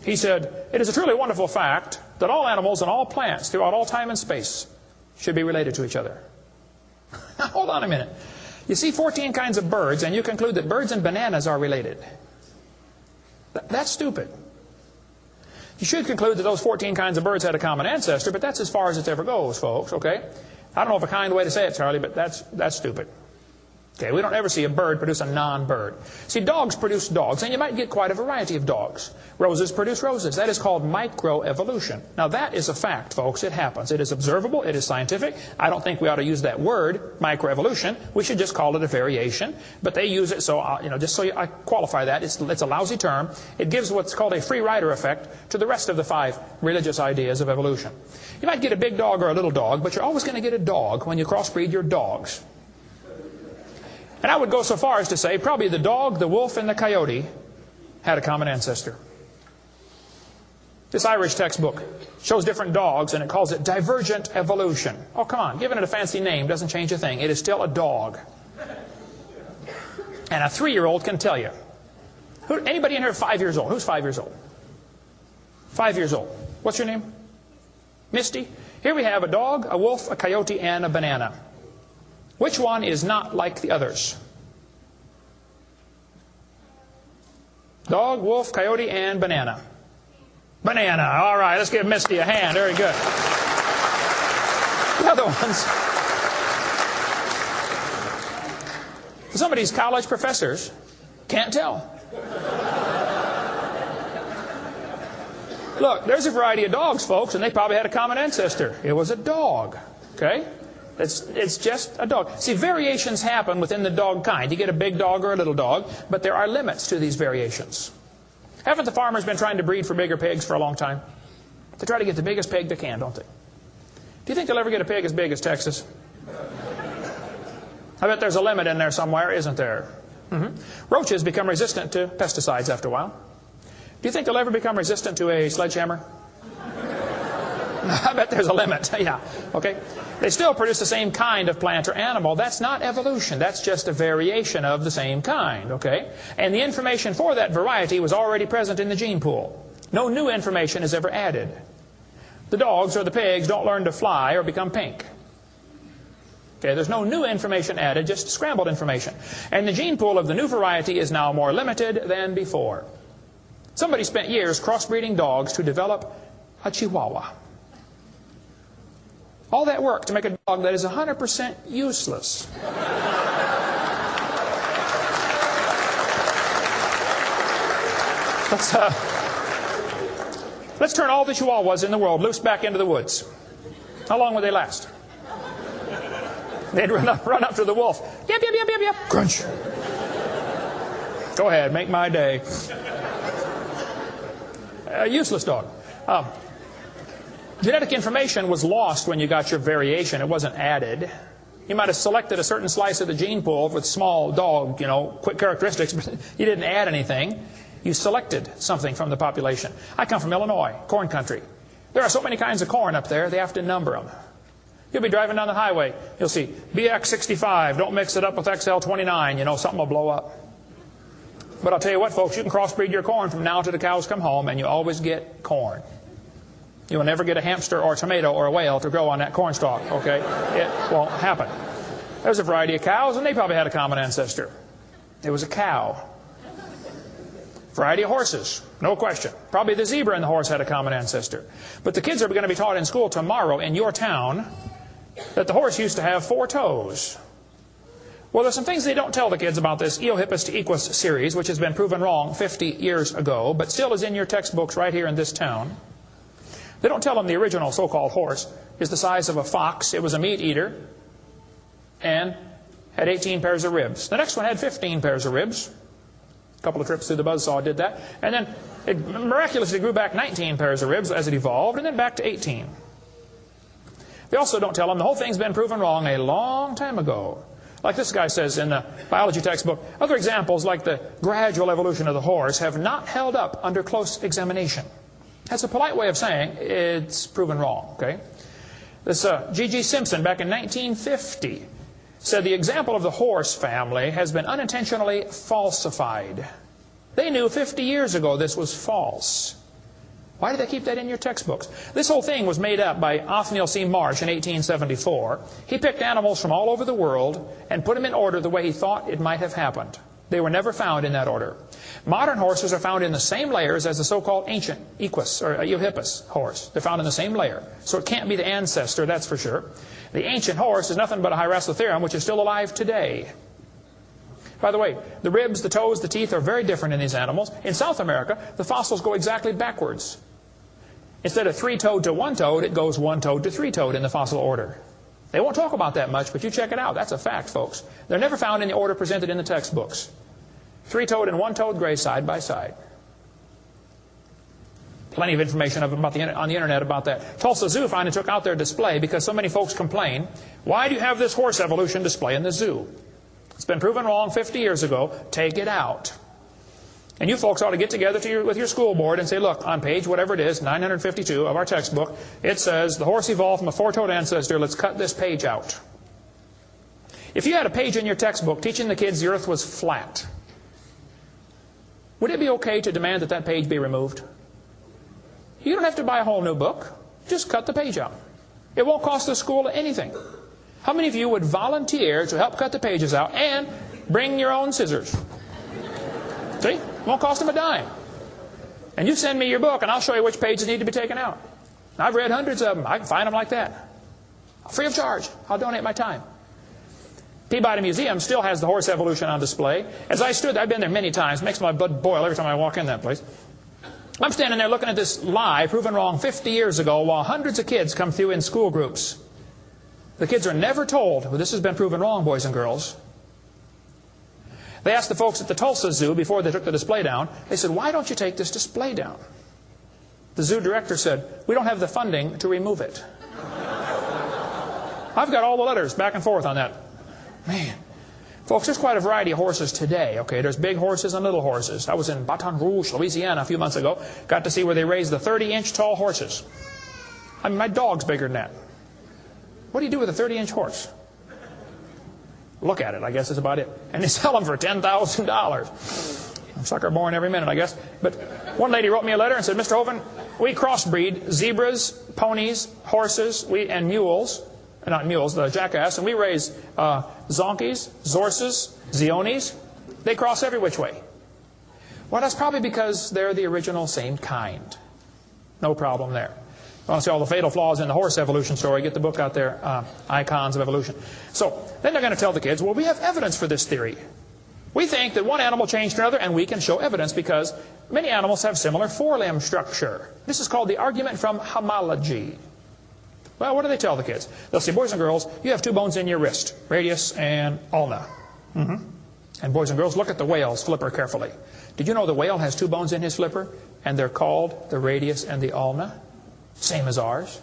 Speaker 1: he said, it is a truly wonderful fact that all animals and all plants throughout all time and space should be related to each other. Now, hold on a minute. You see 14 kinds of birds, and you conclude that birds and bananas are related. That's stupid. You should conclude that those 14 kinds of birds had a common ancestor, but that's as far as it ever goes, folks, okay? I don't know of a kind way to say it, Charlie, but that's stupid. Okay, we don't ever see a bird produce a non-bird. See, dogs produce dogs, and you might get quite a variety of dogs. Roses produce roses. That is called microevolution. Now, that is a fact, folks. It happens. It is observable. It is scientific. I don't think we ought to use that word, microevolution. We should just call it a variation. But they use it so, just so I qualify that, it's a lousy term. It gives what's called a free rider effect to the rest of the 5 religious ideas of evolution. You might get a big dog or a little dog, but you're always going to get a dog when you crossbreed your dogs. And I would go so far as to say probably the dog, the wolf, and the coyote had a common ancestor. This Irish textbook shows different dogs, and it calls it divergent evolution. Oh, come on. Giving it a fancy name doesn't change a thing. It is still a dog. And a 3-year-old can tell you. Anybody in here 5 years old? Who's 5 years old? 5 years old. What's your name? Misty. Here we have a dog, a wolf, a coyote, and a banana. Which one is not like the others? Dog, wolf, coyote, and banana. Banana. All right, let's give Misty a hand. Very good. The other ones. Some of these college professors can't tell. Look, there's a variety of dogs, folks, and they probably had a common ancestor. It was a dog. Okay? It's just a dog. See, variations happen within the dog kind. You get a big dog or a little dog, but there are limits to these variations. Haven't the farmers been trying to breed for bigger pigs for a long time? They try to get the biggest pig they can, don't they? Do you think they'll ever get a pig as big as Texas? I bet there's a limit in there somewhere, isn't there? Roaches become resistant to pesticides after a while. Do you think they'll ever become resistant to a sledgehammer? I bet there's a limit. Yeah, okay. They still produce the same kind of plant or animal. That's not evolution. That's just a variation of the same kind, okay? And the information for that variety was already present in the gene pool. No new information is ever added. the dogs or the pigs don't learn to fly or become pink. Okay, there's no new information added, just scrambled information. And the gene pool of the new variety is now more limited than before. Somebody spent years crossbreeding dogs to develop a Chihuahua. All that work to make a dog that is 100% useless. Let's turn all the Chihuahuas in the world loose back into the woods. How long would they last? They'd run up to the wolf. Yep, yep, yep, yep, yep. Crunch. Go ahead, make my day. A useless dog. Genetic information was lost when you got your variation. It wasn't added. You might have selected a certain slice of the gene pool with small dog, quick characteristics, but you didn't add anything. You selected something from the population. I come from Illinois, corn country. There are so many kinds of corn up there, they have to number them. You'll be driving down the highway. You'll see BX65. Don't mix it up with XL29. Something will blow up. But I'll tell you what, folks, you can crossbreed your corn from now to the cows come home, and you always get corn. You will never get a hamster or a tomato or a whale to grow on that corn stalk, okay? It won't happen. There's a variety of cows, and they probably had a common ancestor. It was a cow. Variety of horses, no question. Probably the zebra and the horse had a common ancestor. But the kids are going to be taught in school tomorrow in your town that the horse used to have 4 toes. Well, there's some things they don't tell the kids about this Eohippus to Equus series, which has been proven wrong 50 years ago, but still is in your textbooks right here in this town. They don't tell them the original so-called horse is the size of a fox. It was a meat eater and had 18 pairs of ribs. The next one had 15 pairs of ribs. A couple of trips through the buzzsaw did that. And then it miraculously grew back 19 pairs of ribs as it evolved, and then back to 18. They also don't tell them the whole thing's been proven wrong a long time ago. Like this guy says in the biology textbook, other examples like the gradual evolution of the horse have not held up under close examination. That's a polite way of saying it's proven wrong, okay? This G.G. Simpson back in 1950 said the example of the horse family has been unintentionally falsified. They knew 50 years ago this was false. Why did they keep that in your textbooks? This whole thing was made up by Othniel C. Marsh in 1874. He picked animals from all over the world and put them in order the way he thought it might have happened. They were never found in that order. Modern horses are found in the same layers as the so-called ancient Equus or Eohippus horse. They're found in the same layer. So it can't be the ancestor, that's for sure. The ancient horse is nothing but a Hyracotherium, which is still alive today. By the way, the ribs, the toes, the teeth are very different in these animals. In South America, the fossils go exactly backwards. Instead of 3-toed to 1-toed, it goes 1-toed to 3-toed in the fossil order. They won't talk about that much, but you check it out. That's a fact, folks. They're never found in the order presented in the textbooks. 3-toed and 1-toed gray side by side. Plenty of information on the internet about that. Tulsa Zoo finally took out their display because so many folks complain, why do you have this horse evolution display in the zoo? It's been proven wrong 50 years ago. Take it out. And you folks ought to get together with your school board and say, look, on page whatever it is, 952 of our textbook, it says the horse evolved from a 4-toed ancestor. Let's cut this page out. If you had a page in your textbook teaching the kids the earth was flat, would it be okay to demand that that page be removed? You don't have to buy a whole new book. Just cut the page out. It won't cost the school anything. How many of you would volunteer to help cut the pages out and bring your own scissors? See? It won't cost them a dime. And you send me your book and I'll show you which pages need to be taken out. I've read hundreds of them. I can find them like that. Free of charge. I'll donate my time. Peabody Museum still has the horse evolution on display. As I stood, I've been there many times. It makes my blood boil every time I walk in that place. I'm standing there looking at this lie proven wrong 50 years ago while hundreds of kids come through in school groups. The kids are never told, well, this has been proven wrong, boys and girls. They asked the folks at the Tulsa Zoo before they took the display down, they said, why don't you take this display down? The zoo director said, we don't have the funding to remove it. I've got all the letters back and forth on that. Man. Folks, there's quite a variety of horses today. Okay, there's big horses and little horses. I was in Baton Rouge, Louisiana a few months ago. Got to see where they raise the 30-inch tall horses. I mean, my dog's bigger than that. What do you do with a 30-inch horse? Look at it, I guess is about it. And they sell them for $10,000. Sucker born every minute, I guess. But one lady wrote me a letter and said, Mr. Hovind, We crossbreed zebras, ponies, horses, and mules. Not mules, the jackass. And we raise zonkies, zorses, zeonies. They cross every which way. Well, that's probably because they're the original same kind. No problem there. You want to see all the fatal flaws in the horse evolution story, get the book out there, Icons of Evolution. So then they're going to tell the kids, well, we have evidence for this theory. We think that one animal changed another, and we can show evidence because many animals have similar forelimb structure. This is called the argument from homology. Well, what do they tell the kids? They'll say, boys and girls, you have 2 bones in your wrist, radius and ulna. And boys and girls, look at the whale's flipper carefully. Did you know the whale has 2 bones in his flipper? And they're called the radius and the ulna? Same as ours.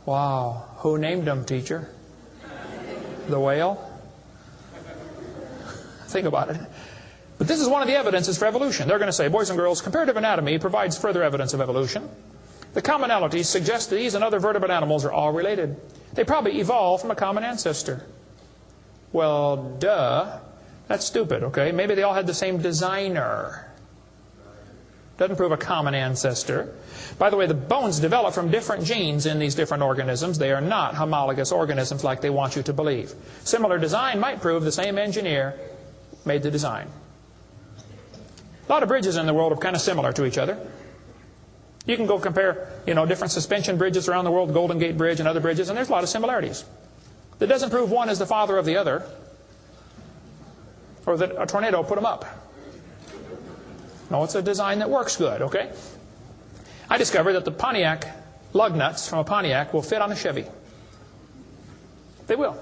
Speaker 1: Wow. Who named them, teacher? The whale? Think about it. But this is one of the evidences for evolution. They're going to say, boys and girls, comparative anatomy provides further evidence of evolution. The commonalities suggest that these and other vertebrate animals are all related. They probably evolved from a common ancestor. Well, duh. That's stupid, okay? Maybe they all had the same designer. Doesn't prove a common ancestor. By the way, the bones develop from different genes in these different organisms. They are not homologous organisms like they want you to believe. Similar design might prove the same engineer made the design. A lot of bridges in the world are kind of similar to each other. You can go compare, different suspension bridges around the world, Golden Gate Bridge and other bridges, and there's a lot of similarities. That doesn't prove one is the father of the other, or that a tornado put them up. No, it's a design that works good, okay? I discovered that the Pontiac lug nuts from a Pontiac will fit on a Chevy. They will.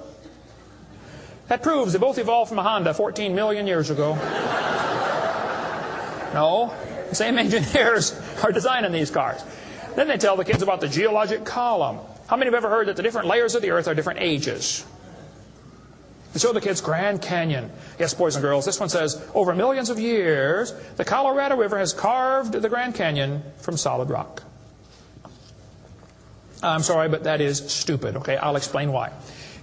Speaker 1: That proves they both evolved from a Honda 14 million years ago. No, the same engineers are designing these cars. Then they tell the kids about the geologic column. How many have ever heard that the different layers of the earth are different ages? They show the kids Grand Canyon. Yes, boys and girls, this one says, over millions of years, the Colorado River has carved the Grand Canyon from solid rock. I'm sorry, but that is stupid, okay? I'll explain why.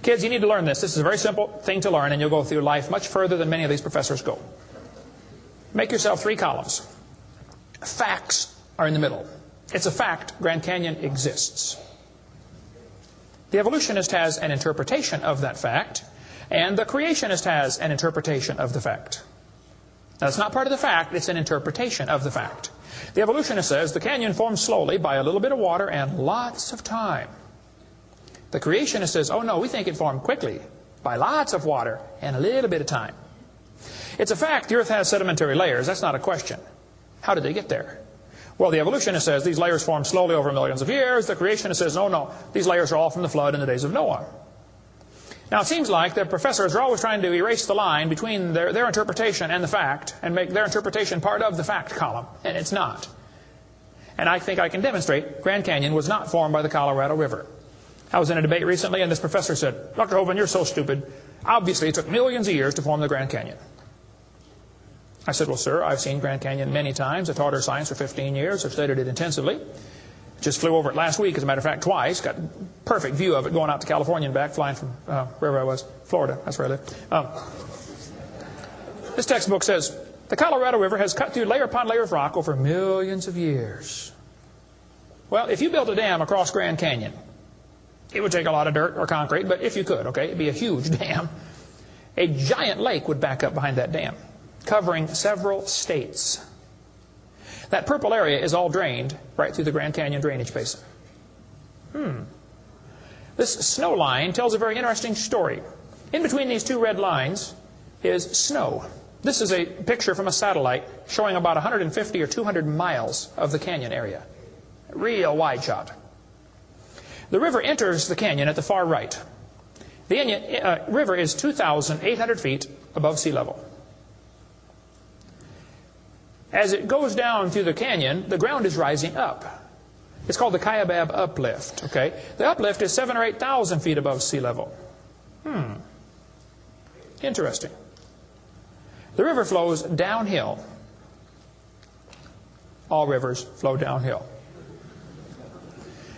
Speaker 1: Kids, you need to learn this. This is a very simple thing to learn, and you'll go through life much further than many of these professors go. Make yourself 3 columns. Facts are in the middle. It's a fact Grand Canyon exists. The evolutionist has an interpretation of that fact, and the creationist has an interpretation of the fact. Now, it's not part of the fact, it's an interpretation of the fact. The evolutionist says the canyon formed slowly by a little bit of water and lots of time. The creationist says, oh no, we think it formed quickly by lots of water and a little bit of time. It's a fact the earth has sedimentary layers. That's not a question. How did they get there? Well, the evolutionist says these layers formed slowly over millions of years. The creationist says, no, these layers are all from the flood in the days of Noah. Now, it seems like the professors are always trying to erase the line between their interpretation and the fact and make their interpretation part of the fact column, and it's not. And I think I can demonstrate Grand Canyon was not formed by the Colorado River. I was in a debate recently, and this professor said, Dr. Hovind, you're so stupid. Obviously, it took millions of years to form the Grand Canyon. I said, well, sir, I've seen Grand Canyon many times. I taught earth science for 15 years. I've studied it intensively. Just flew over it last week, as a matter of fact, twice. Got a perfect view of it going out to California and back, flying from wherever I was, Florida. That's where I live. This textbook says, the Colorado River has cut through layer upon layer of rock over millions of years. Well, if you built a dam across Grand Canyon, it would take a lot of dirt or concrete, but if you could, okay, it'd be a huge dam. A giant lake would back up behind that dam, covering several states. That purple area is all drained right through the Grand Canyon drainage basin. This snow line tells a very interesting story. In between these 2 red lines is snow. This is a picture from a satellite showing about 150 or 200 miles of the canyon area. Real wide shot. The river enters the canyon at the far right. The river is 2,800 feet above sea level. As it goes down through the canyon, the ground is rising up. It's called the Kaibab uplift. Okay, the uplift is 7,000 or 8,000 feet above sea level. Interesting. The river flows downhill. All rivers flow downhill.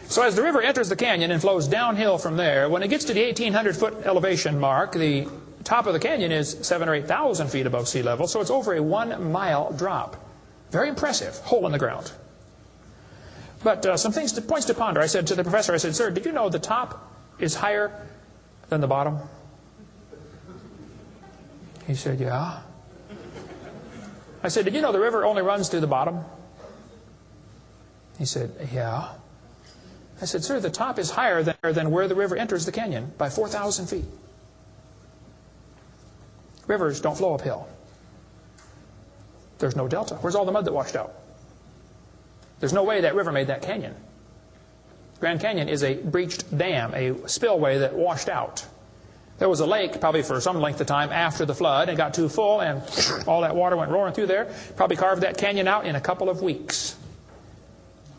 Speaker 1: So as the river enters the canyon and flows downhill from there, when it gets to the 1,800-foot elevation mark, the top of the canyon is 7,000 or 8,000 feet above sea level, so it's over a 1-mile drop. Very impressive. Hole in the ground. But some points to ponder. I said to the professor, I said, sir, did you know the top is higher than the bottom? He said, yeah. I said, did you know the river only runs through the bottom? He said, yeah. I said, sir, the top is higher than where the river enters the canyon by 4,000 feet. Rivers don't flow uphill. There's no delta. Where's all the mud that washed out? There's no way that river made that canyon. Grand Canyon is a breached dam, a spillway that washed out. There was a lake probably for some length of time after the flood. It got too full and all that water went roaring through there. Probably carved that canyon out in a couple of weeks.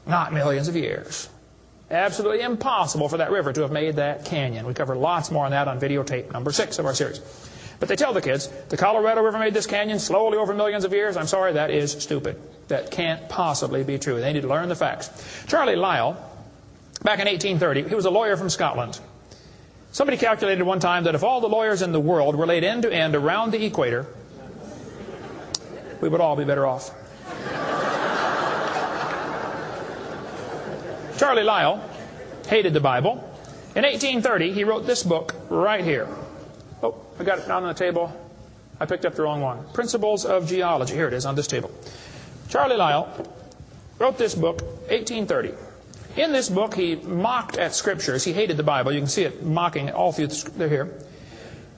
Speaker 1: Not millions of years. Absolutely impossible for that river to have made that canyon. We cover lots more on that on videotape number 6 of our series. But they tell the kids, the Colorado River made this canyon slowly over millions of years. I'm sorry, that is stupid. That can't possibly be true. They need to learn the facts. Charlie Lyell, back in 1830, he was a lawyer from Scotland. Somebody calculated one time that if all the lawyers in the world were laid end to end around the equator, we would all be better off. Charlie Lyell hated the Bible. In 1830, he wrote this book right here. Oh, I got it down on the table. I picked up the wrong one. Principles of Geology. Here it is on this table. Charlie Lyell wrote this book, 1830. In this book, he mocked at scriptures. He hated the Bible. You can see it mocking all through they're here.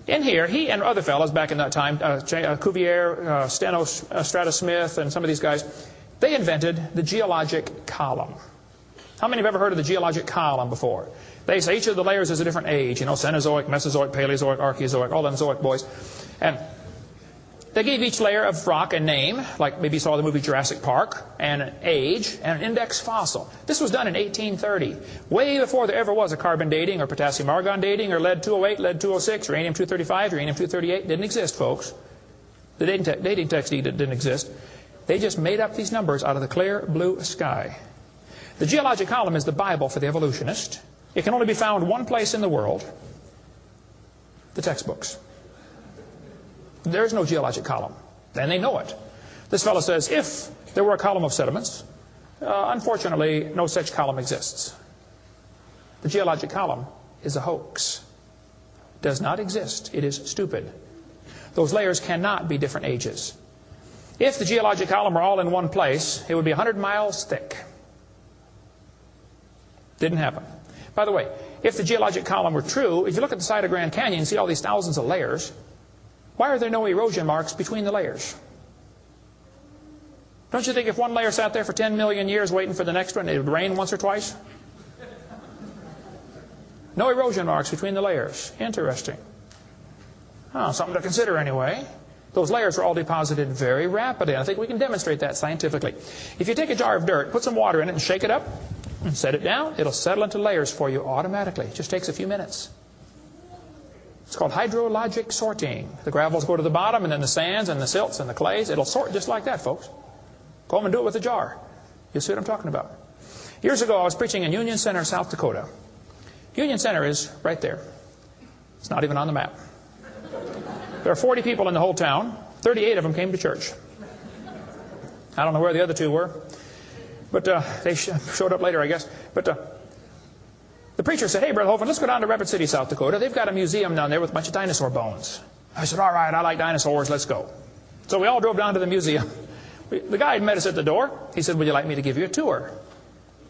Speaker 1: In here, he and other fellows back in that time, Cuvier, Steno Smith, and some of these guys, they invented the geologic column. How many have ever heard of the geologic column before? They say each of the layers is a different age. You know, Cenozoic, Mesozoic, Paleozoic, Archeozoic, all them Zoic boys. And they gave each layer of rock a name, like maybe you saw the movie Jurassic Park, and an age, and an index fossil. This was done in 1830, way before there ever was a carbon dating or potassium argon dating or lead-208, lead-206, uranium-235, uranium-238. Didn't exist, folks. The dating technique didn't exist. They just made up these numbers out of the clear blue sky. The geologic column is the Bible for the evolutionist. It can only be found one place in the world, the textbooks. There is no geologic column, and they know it. This fellow says, if there were a column of sediments, unfortunately, no such column exists. The geologic column is a hoax. Does not exist. It is stupid. Those layers cannot be different ages. If the geologic column were all in one place, it would be 100 miles thick. Didn't happen. By the way, if the geologic column were true, if you look at the side of Grand Canyon and see all these thousands of layers, why are there no erosion marks between the layers? Don't you think if one layer sat there for 10 million years waiting for the next one, it would rain once or twice? No erosion marks between the layers. Interesting. Oh, something to consider anyway. Those layers were all deposited very rapidly. I think we can demonstrate that scientifically. If you take a jar of dirt, put some water in it and shake it up, and set it down, it'll settle into layers for you automatically. It just takes a few minutes. It's called hydrologic sorting. The gravels go to the bottom, and then the sands and the silts and the clays. It'll sort just like that, folks. Go home and do it with a jar. You'll see what I'm talking about. Years ago, I was preaching in Union Center, South Dakota. Union Center is right there. It's not even on the map. There are 40 people in the whole town. 38 of them came to church. I don't know where the other 2 were. But they showed up later, I guess. But the preacher said, hey, Brother Hovind, let's go down to Rapid City, South Dakota. They've got a museum down there with a bunch of dinosaur bones. I said, all right, I like dinosaurs. Let's go. So we all drove down to the museum. The guide met us at the door. He said, would you like me to give you a tour?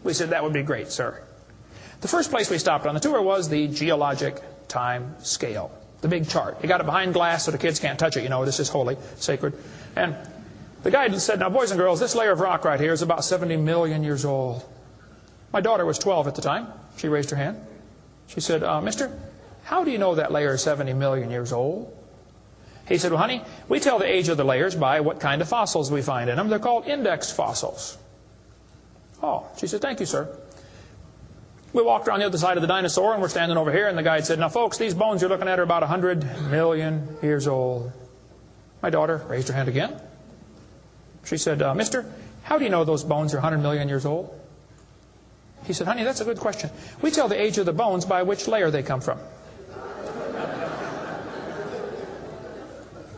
Speaker 1: We said, that would be great, sir. The first place we stopped on the tour was the geologic time scale, the big chart. You got it behind glass so the kids can't touch it. You know, this is holy, sacred. And the guide said, now, boys and girls, this layer of rock right here is about 70 million years old. My daughter was 12 at the time. She raised her hand. She said, mister, how do you know that layer is 70 million years old? He said, well, honey, we tell the age of the layers by what kind of fossils we find in them. They're called index fossils. Oh, she said, thank you, sir. We walked around the other side of the dinosaur, and we're standing over here, and the guide said, now, folks, these bones you're looking at are about 100 million years old. My daughter raised her hand again. She said, mister, how do you know those bones are 100 million years old? He said, honey, that's a good question. We tell the age of the bones by which layer they come from.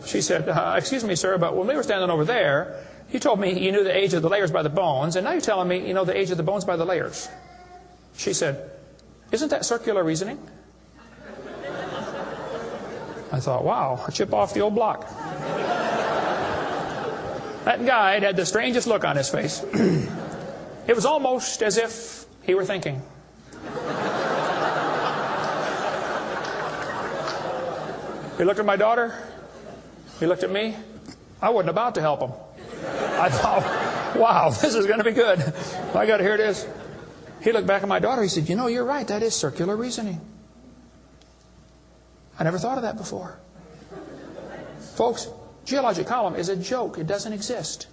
Speaker 1: She said, excuse me, sir, but when we were standing over there, You told me you knew the age of the layers by the bones, and now you're telling me you know the age of the bones by the layers. She said, isn't that circular reasoning? I thought, wow, a chip off the old block. That guide had the strangest look on his face. It was almost as if he were thinking. He looked at my daughter. He looked at me. I wasn't about to help him. I thought, wow, this is going to be good. I got to hear this. He looked back at my daughter. He said, you know, you're right. That is circular reasoning. I never thought of that before. Folks, geologic column is a joke. It doesn't exist.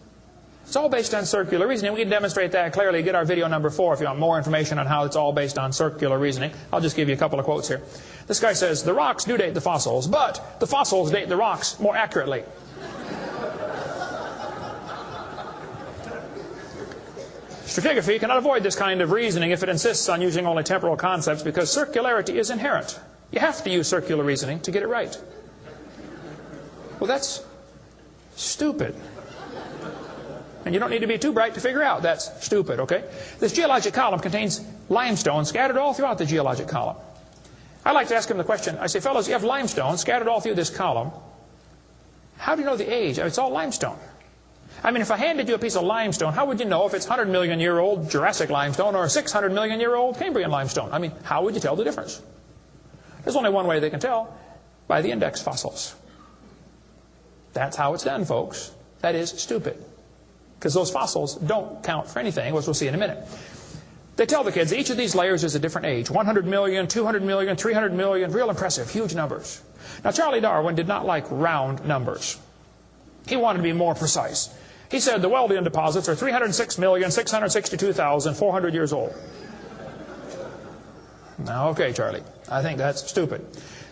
Speaker 1: It's all based on circular reasoning. We can demonstrate that clearly. Get our video number 4 if you want more information on how it's all based on circular reasoning. I'll just give you a couple of quotes here. This guy says, the rocks do date the fossils, but the fossils date the rocks more accurately. Stratigraphy cannot avoid this kind of reasoning if it insists on using only temporal concepts because circularity is inherent. You have to use circular reasoning to get it right. Well, that's stupid. And you don't need to be too bright to figure out that's stupid, okay? This geologic column contains limestone scattered all throughout the geologic column. I like to ask him the question, I say, fellows, you have limestone scattered all through this column. How do you know the age? It's all limestone. I mean, if I handed you a piece of limestone, how would you know if it's 100 million year old Jurassic limestone or 600 million year old Cambrian limestone? I mean, how would you tell the difference? There's only one way they can tell, by the index fossils. That's how it's done, folks. That is stupid. Because those fossils don't count for anything, which we'll see in a minute. They tell the kids each of these layers is a different age. 100 million, 200 million, 300 million, real impressive, huge numbers. Now, Charlie Darwin did not like round numbers. He wanted to be more precise. He said the Wealdian deposits are 306,662,400 years old. Now, okay, Charlie, I think that's stupid.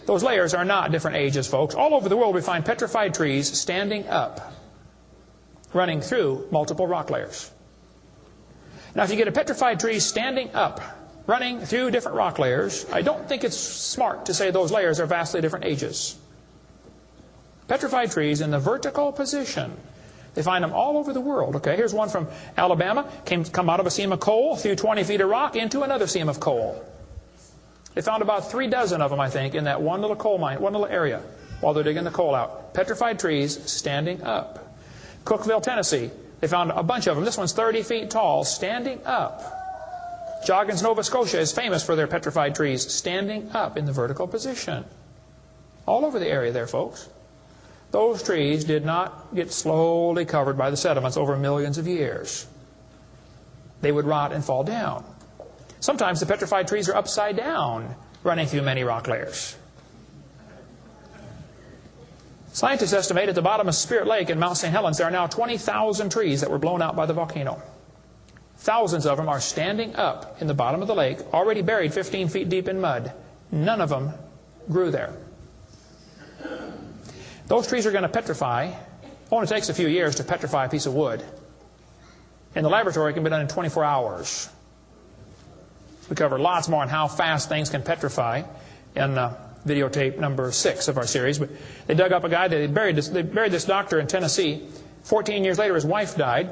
Speaker 1: Those layers are not different ages, folks. All over the world we find petrified trees standing up, running through multiple rock layers. Now, if you get a petrified tree standing up, running through different rock layers, I don't think it's smart to say those layers are vastly different ages. Petrified trees in the vertical position, they find them all over the world. Okay, here's one from Alabama. Come out of a seam of coal, through 20 feet of rock, into another seam of coal. They found about 3 dozen of them, I think, in that one little coal mine, one little area, while they're digging the coal out. Petrified trees standing up. Cookeville, Tennessee, they found a bunch of them. This one's 30 feet tall, standing up. Joggins, Nova Scotia is famous for their petrified trees standing up in the vertical position. All over the area there, folks. Those trees did not get slowly covered by the sediments over millions of years. They would rot and fall down. Sometimes the petrified trees are upside down, running through many rock layers. Scientists estimate at the bottom of Spirit Lake in Mount St. Helens there are now 20,000 trees that were blown out by the volcano. Thousands of them are standing up in the bottom of the lake, already buried 15 feet deep in mud. None of them grew there. Those trees are going to petrify. It only takes a few years to petrify a piece of wood. In the laboratory, it can be done in 24 hours. We cover lots more on how fast things can petrify in videotape number 6 of our series. But they dug up a guy, they buried this doctor in Tennessee. 14 years later, his wife died.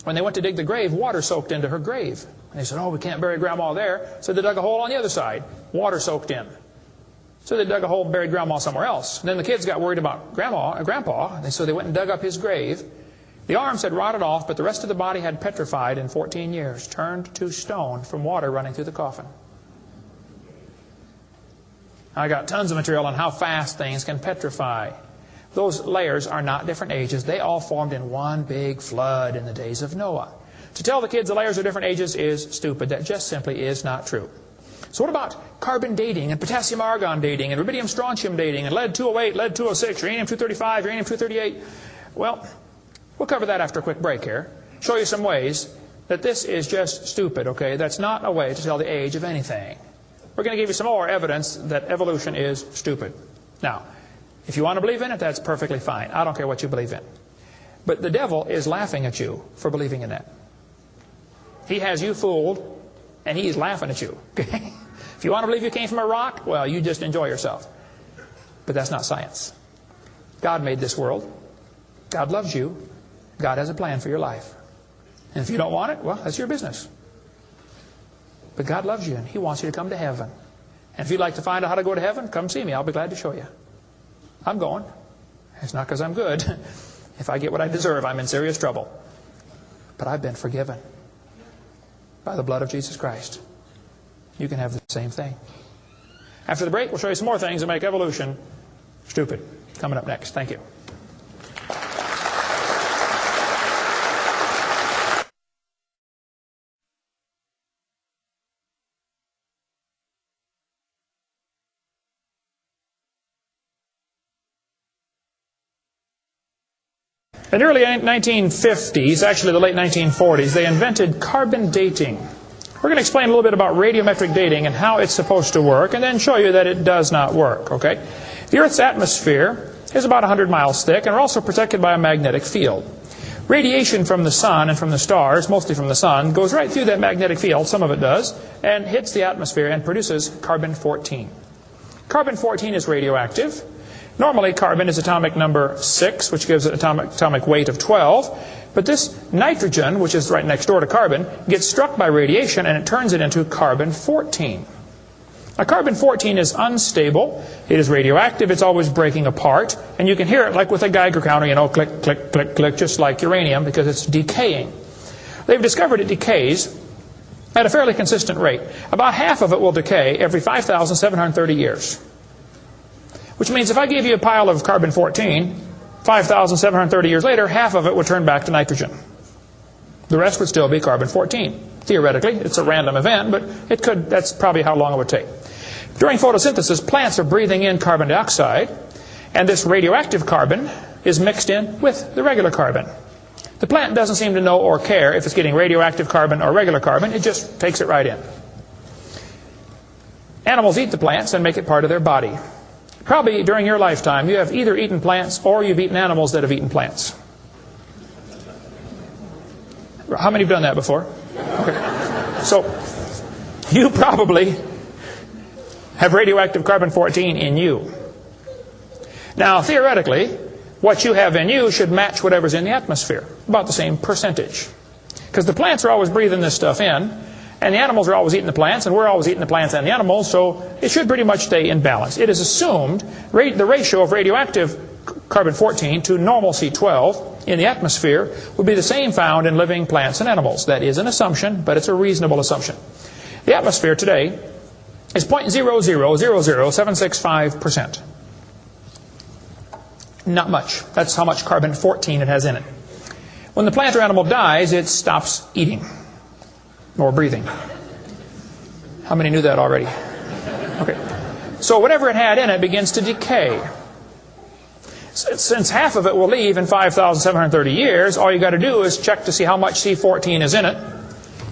Speaker 1: When they went to dig the grave, water soaked into her grave. And they said, oh, we can't bury Grandma there. So they dug a hole on the other side. Water soaked in. So they dug a hole and buried Grandma somewhere else. And then the kids got worried about Grandpa, and so they went and dug up his grave. The arms had rotted off, but the rest of the body had petrified in 14 years, turned to stone from water running through the coffin. I got tons of material on how fast things can petrify. Those layers are not different ages. They all formed in one big flood in the days of Noah. To tell the kids the layers are different ages is stupid. That just simply is not true. So what about carbon dating and potassium-argon dating and rubidium-strontium dating and lead-208, lead-206, uranium-235, uranium-238? Well, we'll cover that after a quick break here. Show you some ways that this is just stupid, okay? That's not a way to tell the age of anything. We're going to give you some more evidence that evolution is stupid. Now, if you want to believe in it, that's perfectly fine. I don't care what you believe in. But the devil is laughing at you for believing in that. He has you fooled, and he's laughing at you. Okay? If you want to believe you came from a rock, well, you just enjoy yourself. But that's not science. God made this world. God loves you. God has a plan for your life. And if you don't want it, well, that's your business. But God loves you, and He wants you to come to heaven. And if you'd like to find out how to go to heaven, come see me. I'll be glad to show you. I'm going. It's not because I'm good. If I get what I deserve, I'm in serious trouble. But I've been forgiven by the blood of Jesus Christ. You can have the same thing. After the break, we'll show you some more things that make evolution stupid. Coming up next. Thank you. In the early 1950s, actually the late 1940s, they invented carbon dating. We're going to explain a little bit about radiometric dating and how it's supposed to work, and then show you that it does not work, okay? The Earth's atmosphere is about 100 miles thick, and we're also protected by a magnetic field. Radiation from the sun and from the stars, mostly from the sun, goes right through that magnetic field, some of it does, and hits the atmosphere and produces carbon-14. Carbon-14 is radioactive. Normally, carbon is atomic number 6, which gives it atomic weight of 12. But this nitrogen, which is right next door to carbon, gets struck by radiation and it turns it into carbon-14. Now, carbon-14 is unstable. It is radioactive. It's always breaking apart. And you can hear it like with a Geiger counter, you know, click, click, click, click, just like uranium, because it's decaying. They've discovered it decays at a fairly consistent rate. About half of it will decay every 5,730 years. Which means if I gave you a pile of carbon-14, 5,730 years later, half of it would turn back to nitrogen. The rest would still be carbon-14. Theoretically, it's a random event, but it could. That's probably how long it would take. During photosynthesis, plants are breathing in carbon dioxide, and this radioactive carbon is mixed in with the regular carbon. The plant doesn't seem to know or care if it's getting radioactive carbon or regular carbon. It just takes it right in. Animals eat the plants and make it part of their body. Probably during your lifetime, you have either eaten plants or you've eaten animals that have eaten plants. How many have done that before? Okay. So, you probably have radioactive carbon-14 in you. Now, theoretically, what you have in you should match whatever's in the atmosphere, about the same percentage. Because the plants are always breathing this stuff in, and the animals are always eating the plants, and we're always eating the plants and the animals, so it should pretty much stay in balance. It is assumed the ratio of radioactive carbon-14 to normal C12 in the atmosphere would be the same found in living plants and animals. That is an assumption, but it's a reasonable assumption. The atmosphere today is 0.0000765%. Not much. That's how much carbon-14 it has in it. When the plant or animal dies, it stops eating or breathing. How many knew that already? Okay. So whatever it had in it begins to decay. Since half of it will leave in 5,730 years, all you got to do is check to see how much C14 is in it,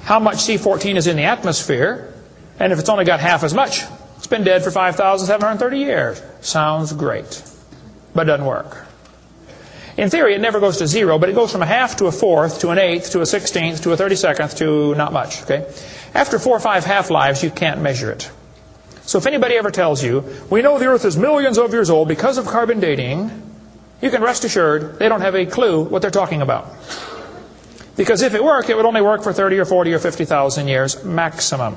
Speaker 1: how much C14 is in the atmosphere, and if it's only got half as much, it's been dead for 5,730 years. Sounds great, but it doesn't work. In theory, it never goes to zero, but it goes from a half to a fourth to an eighth to a 16th to a 32nd to not much. Okay? After 4 or 5 half-lives, you can't measure it. So if anybody ever tells you, we know the Earth is millions of years old because of carbon dating, you can rest assured they don't have a clue what they're talking about. Because if it worked, it would only work for 30 or 40 or 50,000 years maximum.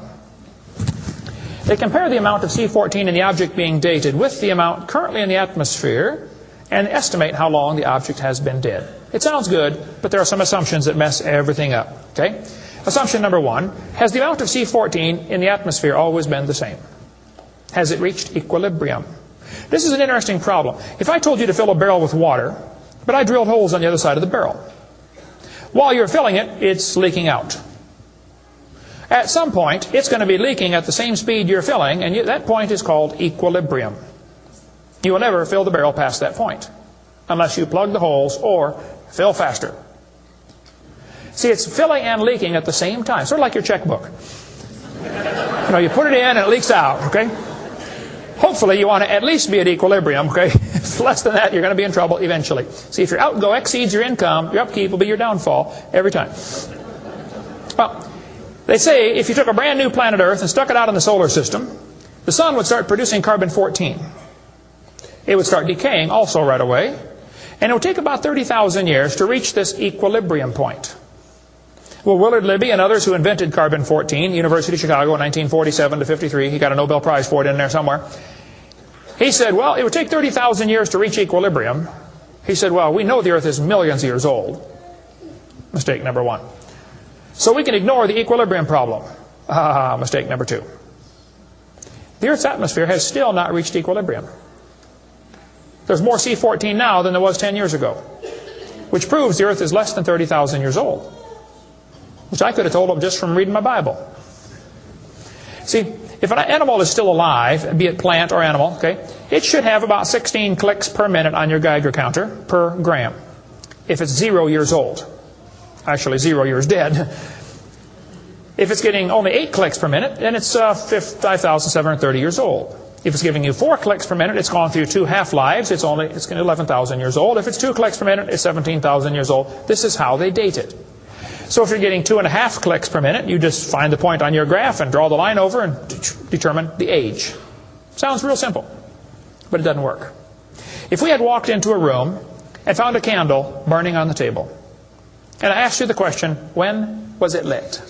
Speaker 1: They compare the amount of C14 in the object being dated with the amount currently in the atmosphere and estimate how long the object has been dead. It sounds good, but there are some assumptions that mess everything up. Okay? Assumption number 1, has the amount of C14 in the atmosphere always been the same? Has it reached equilibrium? This is an interesting problem. If I told you to fill a barrel with water, but I drilled holes on the other side of the barrel, while you're filling it, it's leaking out. At some point, it's going to be leaking at the same speed you're filling, and that point is called equilibrium. You will never fill the barrel past that point, unless you plug the holes or fill faster. See, it's filling and leaking at the same time, sort of like your checkbook. You know, you put it in and it leaks out, okay? Hopefully you want to at least be at equilibrium, okay? If less than that, you're going to be in trouble eventually. See, if your outgo exceeds your income, your upkeep will be your downfall every time. Well, they say if you took a brand new planet Earth and stuck it out in the solar system, the sun would start producing carbon-14. It would start decaying also right away. And it will take about 30,000 years to reach this equilibrium point. Well, Willard Libby and others who invented carbon-14, University of Chicago in 1947 to 53, he got a Nobel Prize for it in there somewhere. He said, well, it would take 30,000 years to reach equilibrium. He said, well, we know the Earth is millions of years old. Mistake number one. So we can ignore the equilibrium problem. Mistake number two. The Earth's atmosphere has still not reached equilibrium. There's more C14 now than there was 10 years ago, which proves the Earth is less than 30,000 years old, which I could have told them just from reading my Bible. See, if an animal is still alive, be it plant or animal, okay, it should have about 16 clicks per minute on your Geiger counter per gram. If it's 0 years old. Actually, 0 years dead. If it's getting only 8 clicks per minute, then it's 5,730 years old. If it's giving you 4 clicks per minute, it's gone through 2 half-lives. It's 11,000 years old. If it's 2 clicks per minute, it's 17,000 years old. This is how they date it. So if you're getting 2.5 clicks per minute, you just find the point on your graph and draw the line over and determine the age. Sounds real simple, but it doesn't work. If we had walked into a room and found a candle burning on the table, and I asked you the question, when was it lit?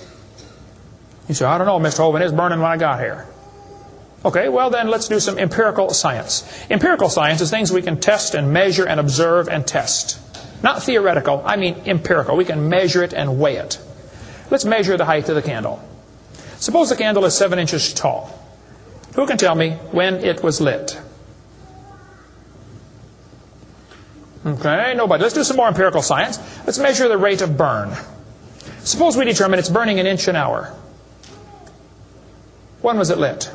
Speaker 1: You say, I don't know, Mr. Hovind, it's burning when I got here. Okay, well then let's do some empirical science. Empirical science is things we can test and measure and observe and test. Not theoretical, I mean empirical. We can measure it and weigh it. Let's measure the height of the candle. Suppose the candle is 7 inches tall. Who can tell me when it was lit? Okay, nobody. Let's do some more empirical science. Let's measure the rate of burn. Suppose we determine it's burning an inch an hour. When was it lit?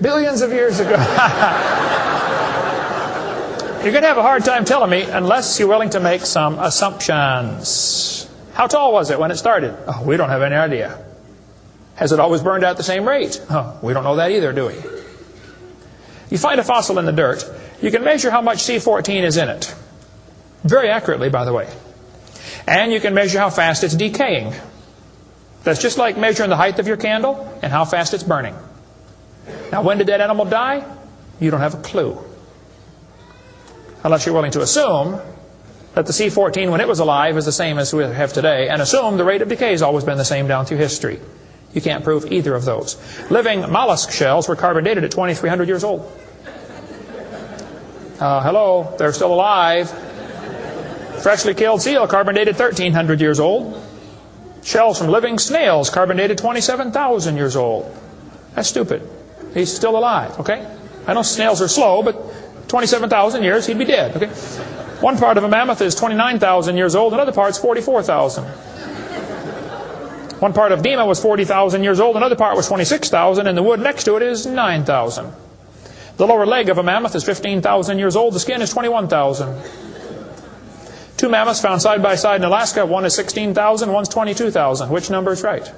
Speaker 1: Billions of years ago. You're going to have a hard time telling me unless you're willing to make some assumptions. How tall was it when it started? Oh, we don't have any idea. Has it always burned out the same rate? Oh, we don't know that either, do we? You find a fossil in the dirt, you can measure how much C14 is in it. Very accurately, by the way. And you can measure how fast it's decaying. That's just like measuring the height of your candle and how fast it's burning. Now, when did that animal die? You don't have a clue. Unless you're willing to assume that the C14 when it was alive is the same as we have today, and assume the rate of decay has always been the same down through history. You can't prove either of those. Living mollusk shells were carbon dated at 2,300 years old. Hello, they're still alive. Freshly killed seal carbon dated 1,300 years old. Shells from living snails carbon dated 27,000 years old. That's stupid. He's still alive, okay? I know snails are slow, but 27,000 years, he'd be dead, okay? One part of a mammoth is 29,000 years old, another part's 44,000. One part of Dima was 40,000 years old, another part was 26,000, and the wood next to it is 9,000. The lower leg of a mammoth is 15,000 years old, the skin is 21,000. 2 mammoths found side by side in Alaska, one is 16,000, one's 22,000. Which number is right?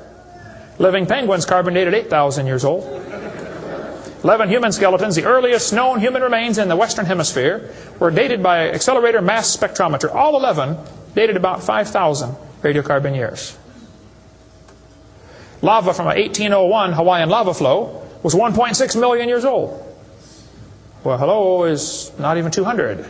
Speaker 1: Living penguins carbon dated 8,000 years old. 11 human skeletons, the earliest known human remains in the Western Hemisphere, were dated by accelerator mass spectrometer. All 11 dated about 5,000 radiocarbon years. Lava from a 1801 Hawaiian lava flow was 1.6 million years old. Well, hello is not even 200.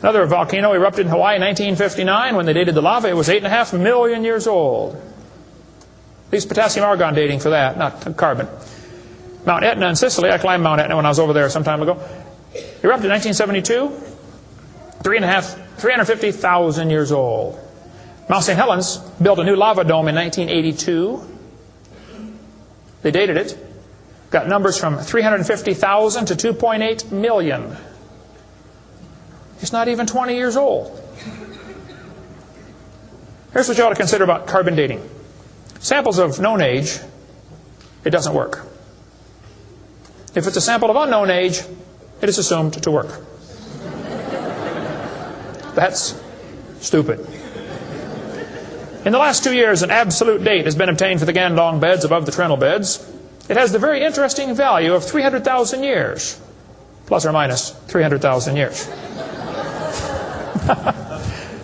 Speaker 1: Another volcano erupted in Hawaii in 1959. When they dated the lava, it was 8.5 million years old. At least potassium argon dating for that, not carbon. Mount Etna in Sicily, I climbed Mount Etna when I was over there some time ago, erupted in 1972, 350,000 years old. Mount St. Helens built a new lava dome in 1982. They dated it. Got numbers from 350,000 to 2.8 million. It's not even 20 years old. Here's what you ought to consider about carbon dating. Samples of known age, it doesn't work. If it's a sample of unknown age, it is assumed to work. That's stupid. In the last 2 years, an absolute date has been obtained for the Gandong beds above the Trenel beds. It has the very interesting value of 300,000 years, plus or minus 300,000 years.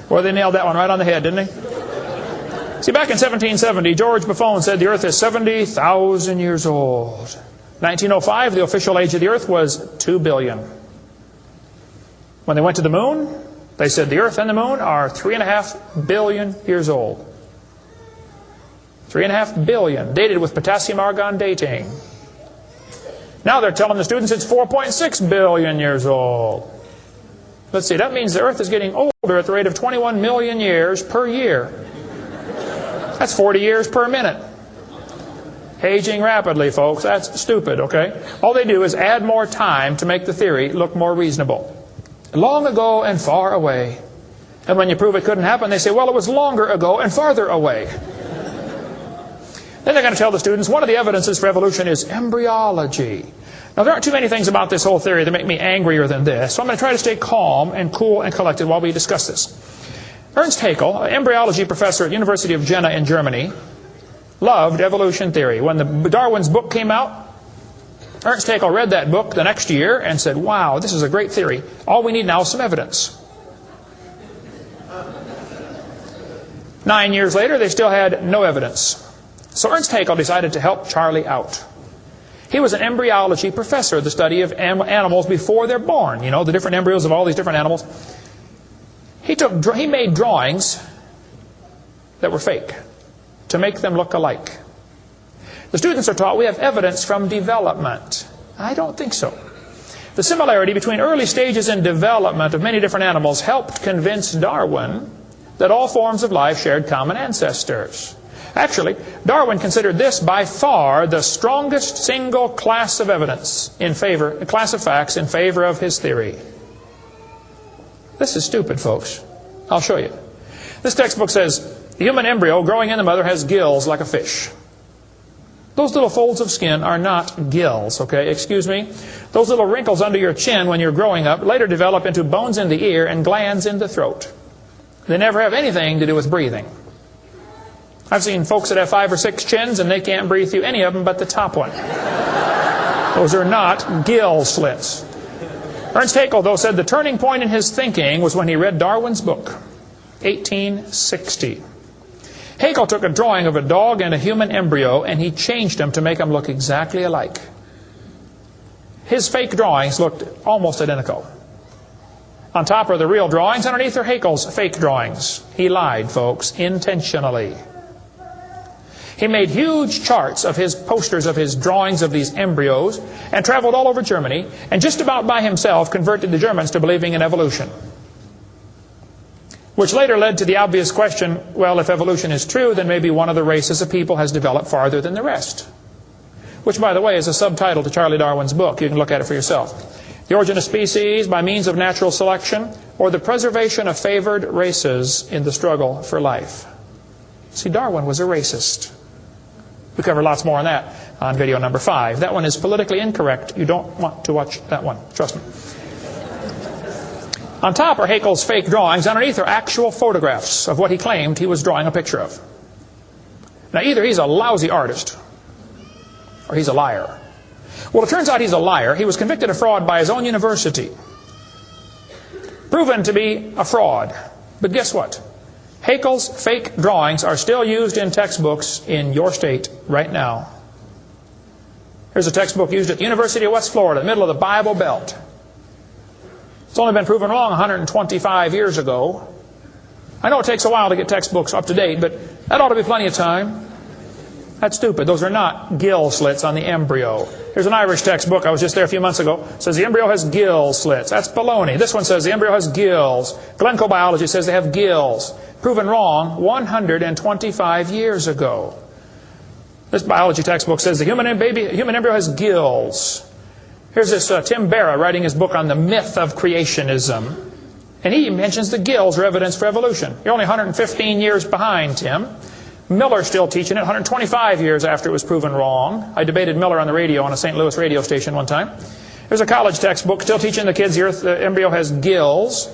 Speaker 1: Well, they nailed that one right on the head, didn't they? See, back in 1770, George Buffon said the Earth is 70,000 years old. 1905, the official age of the Earth was 2 billion. When they went to the moon, they said the Earth and the moon are 3.5 billion years old. 3.5 billion, dated with potassium argon dating. Now they're telling the students it's 4.6 billion years old. Let's see, that means the Earth is getting older at the rate of 21 million years per year. That's 40 years per minute. Aging rapidly, folks. That's stupid, okay? All they do is add more time to make the theory look more reasonable. Long ago and far away. And when you prove it couldn't happen, they say, well, it was longer ago and farther away. Then they're going to tell the students one of the evidences for evolution is embryology. Now, there aren't too many things about this whole theory that make me angrier than this, so I'm going to try to stay calm and cool and collected while we discuss this. Ernst Haeckel, an embryology professor at the University of Jena in Germany, loved evolution theory. When Darwin's book came out, Ernst Haeckel read that book the next year and said, wow, this is a great theory. All we need now is some evidence. 9 years later, they still had no evidence. So Ernst Haeckel decided to help Charlie out. He was an embryology professor, the study of animals before they're born. You know, the different embryos of all these different animals. He made drawings that were fake to make them look alike. The students are taught we have evidence from development. I don't think so. The similarity between early stages in development of many different animals helped convince Darwin that all forms of life shared common ancestors. Actually, Darwin considered this by far the strongest single class of evidence in favor, a class of facts in favor of his theory. This is stupid, folks. I'll show you. This textbook says, the human embryo growing in the mother has gills like a fish. Those little folds of skin are not gills, okay? Excuse me. Those little wrinkles under your chin when you're growing up later develop into bones in the ear and glands in the throat. They never have anything to do with breathing. I've seen folks that have 5 or 6 chins and they can't breathe through any of them but the top one. Those are not gill slits. Ernst Haeckel, though, said the turning point in his thinking was when he read Darwin's book, 1860. Haeckel took a drawing of a dog and a human embryo and he changed them to make them look exactly alike. His fake drawings looked almost identical. On top are the real drawings, underneath are Haeckel's fake drawings. He lied, folks, intentionally. He made huge charts of his posters of his drawings of these embryos and traveled all over Germany and just about by himself converted the Germans to believing in evolution. Which later led to the obvious question, well, if evolution is true, then maybe one of the races of people has developed farther than the rest. Which, by the way, is a subtitle to Charlie Darwin's book. You can look at it for yourself. The origin of species by means of natural selection, or the preservation of favored races in the struggle for life. See, Darwin was a racist. We cover lots more on that on video number 5. That one is politically incorrect. You don't want to watch that one. Trust me. On top are Haeckel's fake drawings. Underneath are actual photographs of what he claimed he was drawing a picture of. Now, either he's a lousy artist or he's a liar. Well, it turns out he's a liar. He was convicted of fraud by his own university. Proven to be a fraud. But guess what? Haeckel's fake drawings are still used in textbooks in your state right now. Here's a textbook used at the University of West Florida, in the middle of the Bible Belt. It's only been proven wrong 125 years ago. I know it takes a while to get textbooks up to date, but that ought to be plenty of time. That's stupid. Those are not gill slits on the embryo. Here's an Irish textbook. I was just there a few months ago. It says the embryo has gill slits. That's baloney. This one says the embryo has gills. Glencoe Biology says they have gills. Proven wrong 125 years ago. This biology textbook says the human embryo has gills. Here's this Tim Barra writing his book on the myth of creationism. And he mentions the gills are evidence for evolution. You're only 115 years behind, Tim. Miller's still teaching it 125 years after it was proven wrong. I debated Miller on the radio on a St. Louis radio station one time. There's a college textbook still teaching the kids the embryo has gills.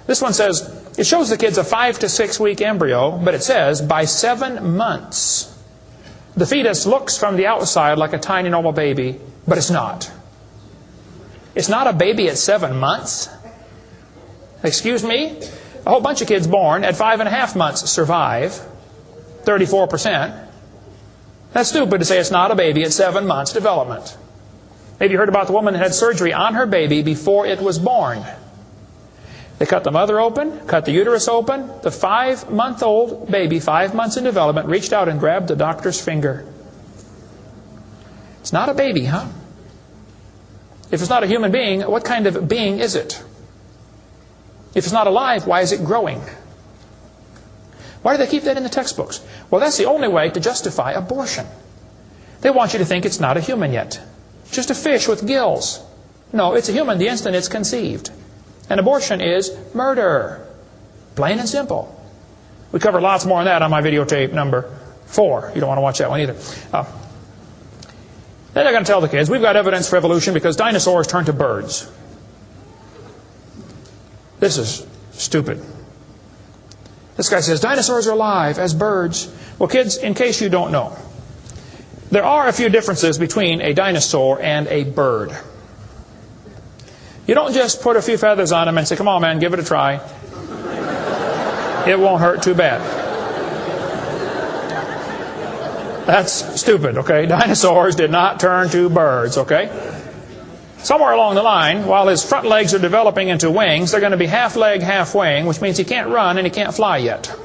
Speaker 1: This one says, it shows the kids a 5 to 6 week embryo, but it says by 7 months. The fetus looks from the outside like a tiny normal baby, but it's not. It's not a baby at 7 months. Excuse me? A whole bunch of kids born at 5.5 months survive. 34%. That's stupid to say it's not a baby at 7 months development. Maybe you heard about the woman that had surgery on her baby before it was born. They cut the mother open, cut the uterus open. The 5-month-old baby, 5 months in development, reached out and grabbed the doctor's finger. It's not a baby, huh? If it's not a human being, what kind of being is it? If it's not alive, why is it growing? Why do they keep that in the textbooks? Well, that's the only way to justify abortion. They want you to think it's not a human yet. Just a fish with gills. No, it's a human the instant it's conceived. And abortion is murder. Plain and simple. We cover lots more on that on my videotape number 4. You don't want to watch that one either. Then they're going to tell the kids, we've got evidence for evolution because dinosaurs turned to birds. This is stupid. This guy says, dinosaurs are alive as birds. Well, kids, in case you don't know, there are a few differences between a dinosaur and a bird. You don't just put a few feathers on them and say, come on, man, give it a try. It won't hurt too bad. That's stupid, okay? Dinosaurs did not turn to birds, okay? Somewhere along the line, while his front legs are developing into wings, they're going to be half leg, half wing, which means he can't run and he can't fly yet. He's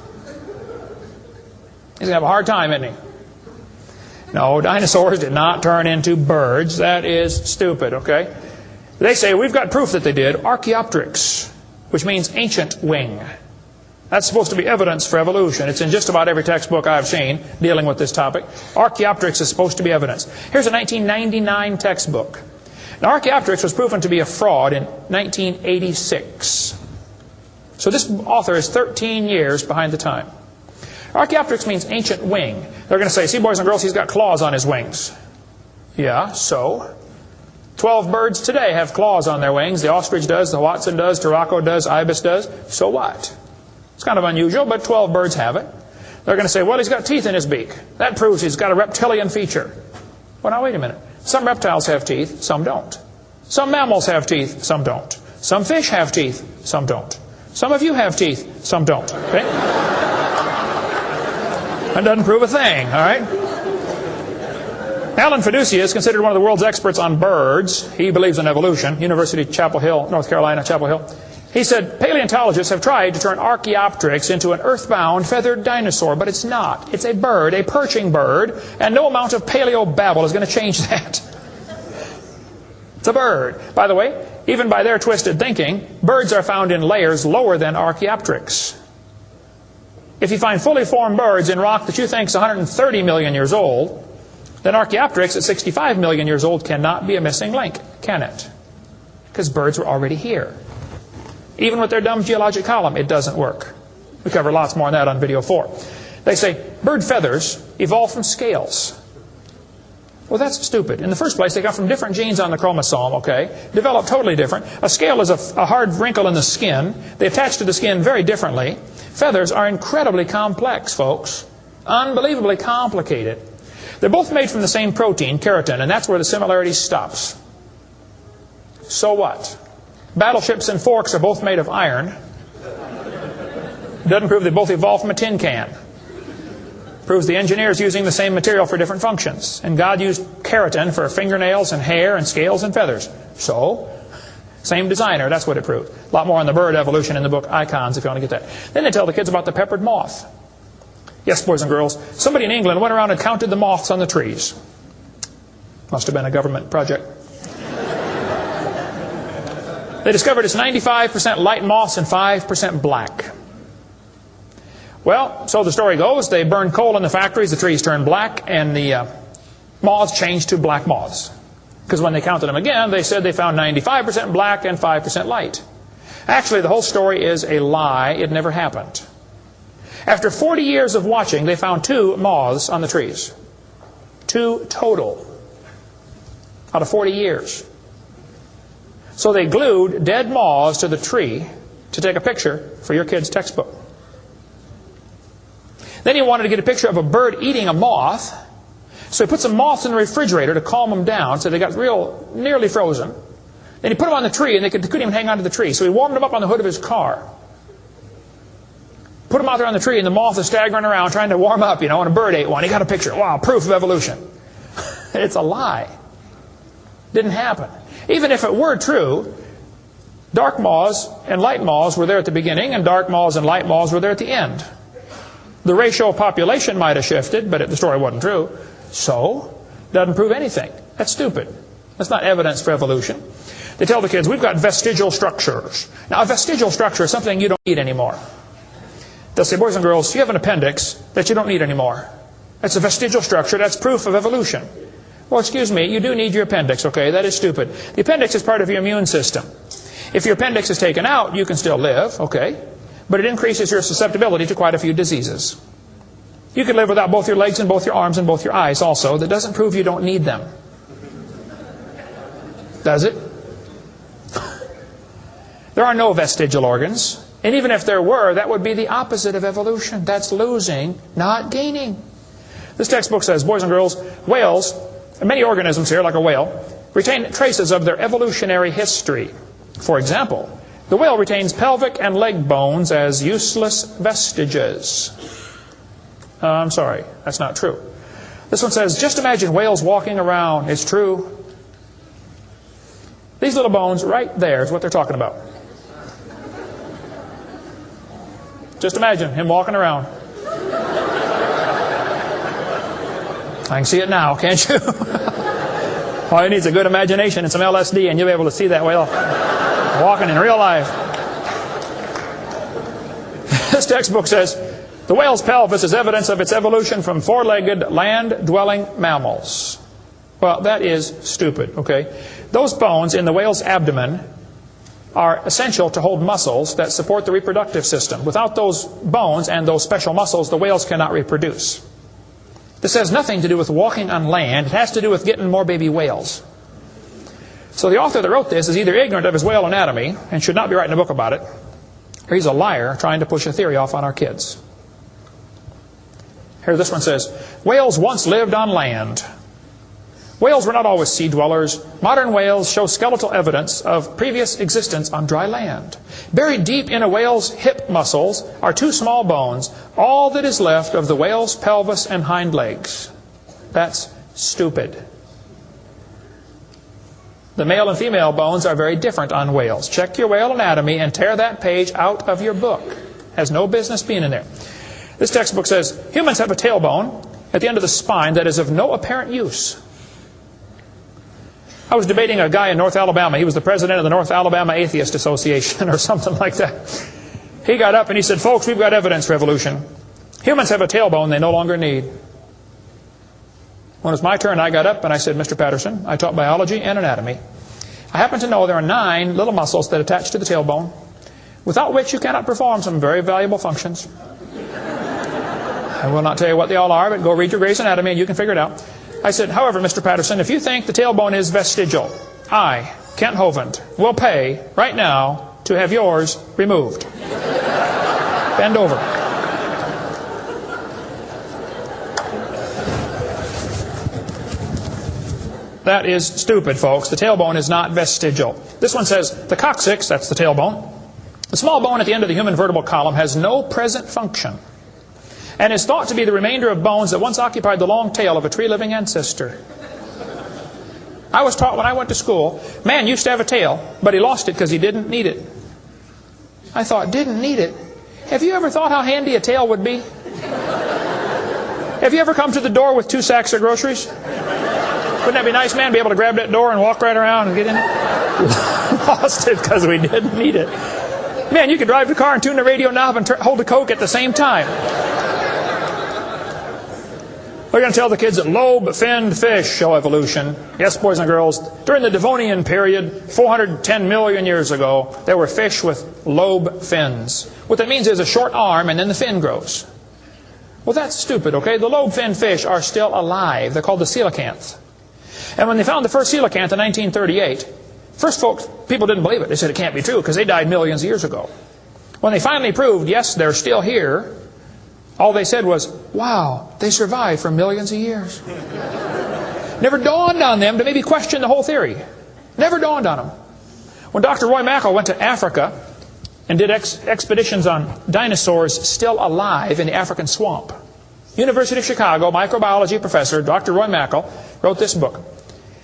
Speaker 1: going to have a hard time, isn't he? No, dinosaurs did not turn into birds. That is stupid, okay? They say, we've got proof that they did. Archaeopteryx, which means ancient wing. That's supposed to be evidence for evolution. It's in just about every textbook I've seen dealing with this topic. Archaeopteryx is supposed to be evidence. Here's a 1999 textbook. Now, Archaeopteryx was proven to be a fraud in 1986. So this author is 13 years behind the time. Archaeopteryx means ancient wing. They're going to say, see, boys and girls, he's got claws on his wings. Yeah, so? 12 birds today have claws on their wings. The ostrich does, the Watson does, Turako does, ibis does. So what? It's kind of unusual, but 12 birds have it. They're going to say, well, he's got teeth in his beak. That proves he's got a reptilian feature. Well, now, wait a minute. Some reptiles have teeth, some don't. Some mammals have teeth, some don't. Some fish have teeth, some don't. Some of you have teeth, some don't. Okay? That doesn't prove a thing, all right? Alan Fiducia is considered one of the world's experts on birds. He believes in evolution. University of Chapel Hill, North Carolina, Chapel Hill. He said, paleontologists have tried to turn Archaeopteryx into an earthbound feathered dinosaur, but it's not. It's a bird, a perching bird, and no amount of paleo-babble is going to change that. It's a bird. By the way, even by their twisted thinking, birds are found in layers lower than Archaeopteryx. If you find fully formed birds in rock that you think is 130 million years old, then Archaeopteryx at 65 million years old cannot be a missing link, can it? Because birds were already here. Even with their dumb geologic column, it doesn't work. We cover lots more on that on video 4. They say, bird feathers evolved from scales. Well, that's stupid. In the first place, they got from different genes on the chromosome, okay? Developed totally different. A scale is a hard wrinkle in the skin. They attach to the skin very differently. Feathers are incredibly complex, folks. Unbelievably complicated. They're both made from the same protein, keratin, and that's where the similarity stops. So what? Battleships and forks are both made of iron. Doesn't prove they both evolved from a tin can. Proves the engineers using the same material for different functions. And God used keratin for fingernails and hair and scales and feathers. So, same designer, that's what it proved. A lot more on the bird evolution in the book Icons if you want to get that. Then they tell the kids about the peppered moth. Yes, boys and girls, somebody in England went around and counted the moths on the trees. Must have been a government project. They discovered it's 95% light moths and 5% black. Well, so the story goes, they burned coal in the factories, the trees turned black, and the moths changed to black moths. Because when they counted them again, they said they found 95% black and 5% light. Actually, the whole story is a lie. It never happened. After 40 years of watching, they found 2 moths on the trees. 2 total out of 40 years. So they glued dead moths to the tree to take a picture for your kid's textbook. Then he wanted to get a picture of a bird eating a moth. So he put some moths in the refrigerator to calm them down so they got nearly frozen. Then he put them on the tree and they couldn't even hang on to the tree. So he warmed them up on the hood of his car. put them out there on the tree, and the moth is staggering around trying to warm up, and a bird ate one. He got a picture. Wow, proof of evolution. It's a lie. Didn't happen. Even if it were true, dark moths and light moths were there at the beginning, and dark moths and light moths were there at the end. The ratio of population might have shifted, but the story wasn't true. So, doesn't prove anything. That's stupid. That's not evidence for evolution. They tell the kids, we've got vestigial structures. Now, a vestigial structure is something you don't need anymore. They'll say, boys and girls, you have an appendix that you don't need anymore. That's a vestigial structure. That's proof of evolution. Well, excuse me, you do need your appendix, okay? That is stupid. The appendix is part of your immune system. If your appendix is taken out, you can still live, okay? But it increases your susceptibility to quite a few diseases. You can live without both your legs and both your arms and both your eyes also. That doesn't prove you don't need them. Does it? There are no vestigial organs. And even if there were, that would be the opposite of evolution. That's losing, not gaining. This textbook says, boys and girls, whales, and many organisms here, like a whale, retain traces of their evolutionary history. For example, the whale retains pelvic and leg bones as useless vestiges. I'm sorry, that's not true. This one says, just imagine whales walking around. It's true. These little bones right there is what they're talking about. Just imagine him walking around. I can see it now, can't you? All you need is a good imagination and some LSD, and you'll be able to see that whale walking in real life. This textbook says, the whale's pelvis is evidence of its evolution from four-legged, land-dwelling mammals. Well, that is stupid, okay? Those bones in the whale's abdomen are essential to hold muscles that support the reproductive system. Without those bones and those special muscles, the whales cannot reproduce. This has nothing to do with walking on land. It has to do with getting more baby whales. So the author that wrote this is either ignorant of his whale anatomy and should not be writing a book about it, or he's a liar trying to push a theory off on our kids. Here this one says, whales once lived on land. Whales were not always sea dwellers. Modern whales show skeletal evidence of previous existence on dry land. Buried deep in a whale's hip muscles are two small bones, all that is left of the whale's pelvis and hind legs. That's stupid. The male and female bones are very different on whales. Check your whale anatomy and tear that page out of your book. Has no business being in there. This textbook says, humans have a tailbone at the end of the spine that is of no apparent use. I was debating a guy in North Alabama. He was the president of the North Alabama Atheist Association or something like that. He got up and he said, folks, we've got evidence for evolution. Humans have a tailbone they no longer need. When it was my turn, I got up and I said, Mr. Patterson, I taught biology and anatomy. I happen to know there are 9 little muscles that attach to the tailbone, without which you cannot perform some very valuable functions. I will not tell you what they all are, but go read your Gray's Anatomy and you can figure it out. I said, however, Mr. Patterson, if you think the tailbone is vestigial, I, Kent Hovinda, will pay right now to have yours removed. Bend over. That is stupid, folks. The tailbone is not vestigial. This one says, the coccyx, that's the tailbone, the small bone at the end of the human vertebral column, has no present function, and is thought to be the remainder of bones that once occupied the long tail of a tree-living ancestor. I was taught when I went to school, man used to have a tail, but he lost it because he didn't need it. I thought, didn't need it? Have you ever thought how handy a tail would be? Have you ever come to the door with 2 sacks of groceries? Wouldn't that be nice, man, be able to grab that door and walk right around and get in it? Lost it because we didn't need it. Man, you could drive the car and tune the radio knob and hold a Coke at the same time. We're going to tell the kids that lobe-finned fish show evolution. Yes, boys and girls, during the Devonian period, 410 million years ago, there were fish with lobe fins. What that means is a short arm and then the fin grows. Well, that's stupid, okay? The lobe-finned fish are still alive. They're called the coelacanth. And when they found the first coelacanth in 1938, first people didn't believe it. They said it can't be true because they died millions of years ago. When they finally proved, yes, they're still here, all they said was, wow, they survived for millions of years. Never dawned on them to maybe question the whole theory. Never dawned on them. When Dr. Roy Mackal went to Africa and did expeditions on dinosaurs still alive in the African swamp. University of Chicago microbiology professor Dr. Roy Mackal wrote this book.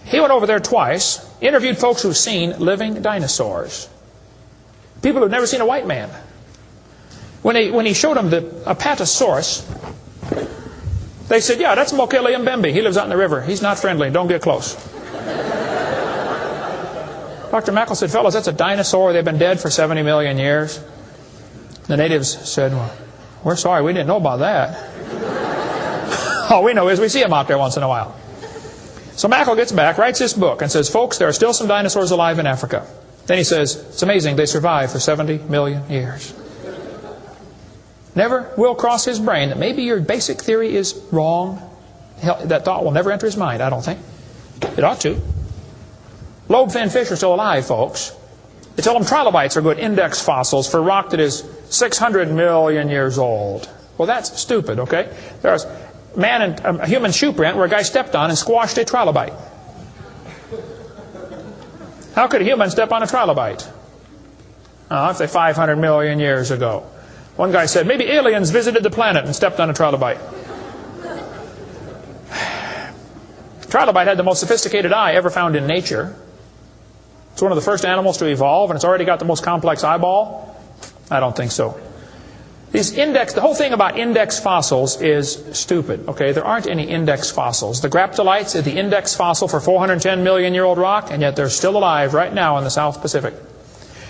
Speaker 1: He went over there twice, interviewed folks who've seen living dinosaurs. People who've never seen a white man. When he showed them the Apatosaurus, they said, yeah, that's Mokele Mbembe. He lives out in the river. He's not friendly. Don't get close. Dr. Mackal said, fellas, that's a dinosaur. They've been dead for 70 million years. The natives said, well, we're sorry. We didn't know about that. All we know is we see them out there once in a while. So Mackal gets back, writes this book, and says, folks, there are still some dinosaurs alive in Africa. Then he says, it's amazing they survived for 70 million years. Never will cross his brain that maybe your basic theory is wrong. That thought will never enter his mind, I don't think. It ought to. Lobe-finned fish are still alive, folks. They tell them trilobites are good index fossils for rock that is 600 million years old. Well, that's stupid, okay? There's a human shoe print where a guy stepped on and squashed a trilobite. How could a human step on a trilobite? I'd say 500 million years ago. One guy said, maybe aliens visited the planet and stepped on a trilobite. Trilobite had the most sophisticated eye ever found in nature. It's one of the first animals to evolve, and it's already got the most complex eyeball. I don't think so. The whole thing about index fossils is stupid. Okay, there aren't any index fossils. The graptolites are the index fossil for 410 million year old rock, and yet they're still alive right now in the South Pacific.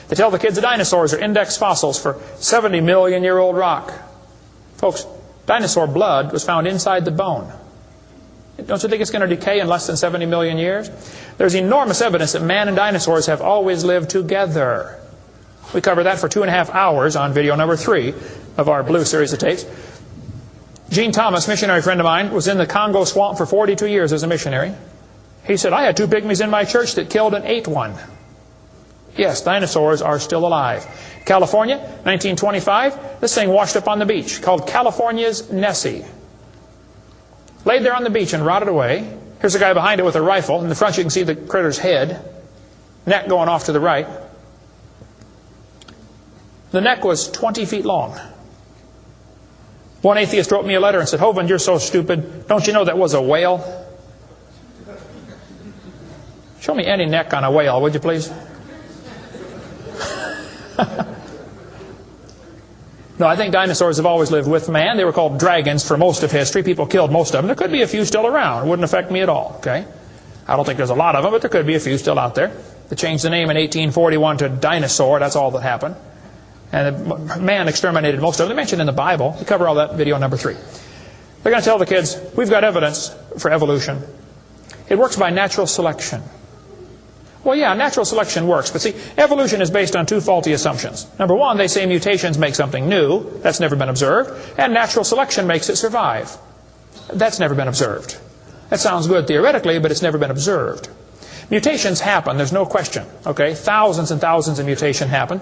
Speaker 1: They tell the kids the dinosaurs are index fossils for 70 million year old rock. Folks, dinosaur blood was found inside the bone. Don't you think it's going to decay in less than 70 million years? There's enormous evidence that man and dinosaurs have always lived together. We covered that for 2.5 hours on video number 3 of our blue series of tapes. Gene Thomas, missionary friend of mine, was in the Congo swamp for 42 years as a missionary. He said, I had 2 pygmies in my church that killed and ate one. Yes, dinosaurs are still alive. California, 1925, this thing washed up on the beach, called California's Nessie. Laid there on the beach and rotted away. Here's a guy behind it with a rifle. In the front you can see the critter's head. Neck going off to the right. The neck was 20 feet long. One atheist wrote me a letter and said, Hovind, you're so stupid. Don't you know that was a whale? Show me any neck on a whale, would you please? No, I think dinosaurs have always lived with man. They were called dragons for most of history. People killed most of them. There could be a few still around. It wouldn't affect me at all. Okay? I don't think there's a lot of them, but there could be a few still out there. They changed the name in 1841 to dinosaur. That's all that happened. And man exterminated most of them. They're mentioned in the Bible. We cover all that video number 3. They're going to tell the kids, we've got evidence for evolution. It works by natural selection. Well, yeah, natural selection works. But see, evolution is based on 2 faulty assumptions. Number 1, they say mutations make something new. That's never been observed. And natural selection makes it survive. That's never been observed. That sounds good theoretically, but it's never been observed. Mutations happen, there's no question. Okay, thousands and thousands of mutations happen.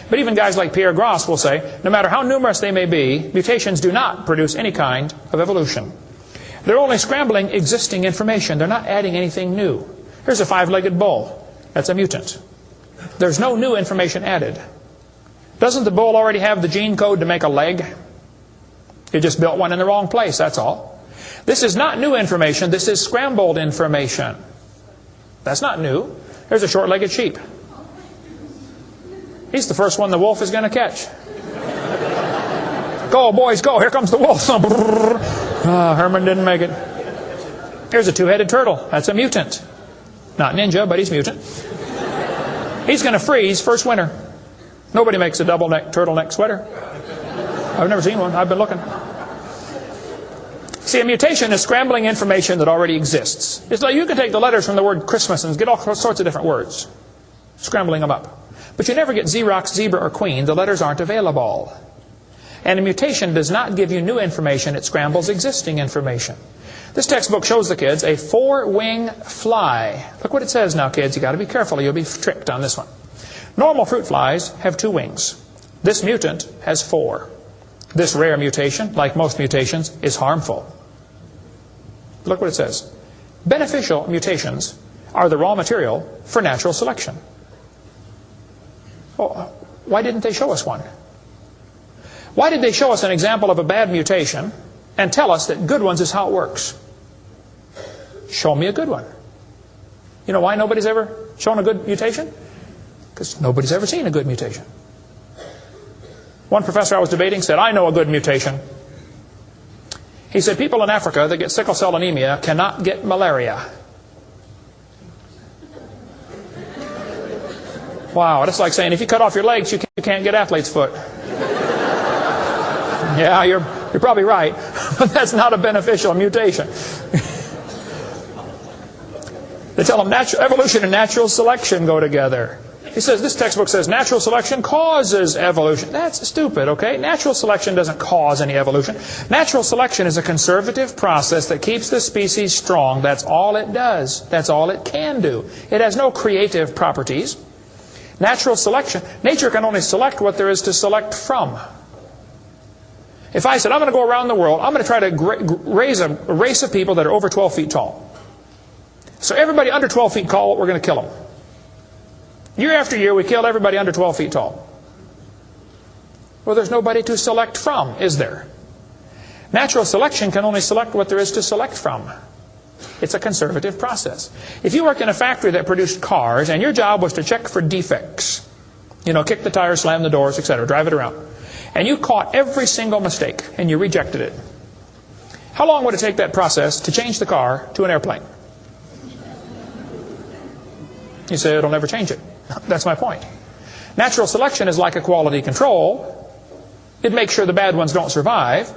Speaker 1: But even guys like Pierre Gross will say, no matter how numerous they may be, mutations do not produce any kind of evolution. They're only scrambling existing information. They're not adding anything new. Here's a 5-legged bull. That's a mutant. There's no new information added. Doesn't the bull already have the gene code to make a leg? He just built one in the wrong place, that's all. This is not new information. This is scrambled information. That's not new. There's a short-legged sheep. He's the first one the wolf is going to catch. Go, boys, go. Here comes the wolf. Herman didn't make it. Here's a 2-headed turtle. That's a mutant. Not ninja, but he's mutant. He's going to freeze first winter. Nobody makes a double-neck turtleneck sweater. I've never seen one. I've been looking. See, a mutation is scrambling information that already exists. It's like you can take the letters from the word Christmas and get all sorts of different words, scrambling them up. But you never get Xerox, zebra, or queen. The letters aren't available. And a mutation does not give you new information. It scrambles existing information. This textbook shows the kids a 4-wing fly. Look what it says now, kids. You've got to be careful. You'll be tricked on this one. Normal fruit flies have 2 wings. This mutant has 4. This rare mutation, like most mutations, is harmful. Look what it says. Beneficial mutations are the raw material for natural selection. Oh, Why didn't they show us one? Why did they show us an example of a bad mutation and tell us that good ones is how it works? Show me a good one. You know why nobody's ever shown a good mutation? Because nobody's ever seen a good mutation. One professor I was debating said, I know a good mutation. He said, people in Africa that get sickle cell anemia cannot get malaria. Wow, that's like saying if you cut off your legs, you can't get athlete's foot. Yeah, you're probably right, but that's not a beneficial mutation. They tell them evolution and natural selection go together. He says, this textbook says natural selection causes evolution. That's stupid, okay? Natural selection doesn't cause any evolution. Natural selection is a conservative process that keeps the species strong. That's all it does. That's all it can do. It has no creative properties. Natural selection, nature can only select what there is to select from. If I said, I'm going to go around the world, I'm going to try to raise a race of people that are over 12 feet tall. So everybody under 12 feet tall, we're going to kill them. Year after year, we kill everybody under 12 feet tall. Well, there's nobody to select from, is there? Natural selection can only select what there is to select from. It's a conservative process. If you worked in a factory that produced cars, and your job was to check for defects, you know, kick the tires, slam the doors, etc., drive it around, and you caught every single mistake, and you rejected it, how long would it take that process to change the car to an airplane? You say, it'll never change it. That's my point. Natural selection is like a quality control. It makes sure the bad ones don't survive,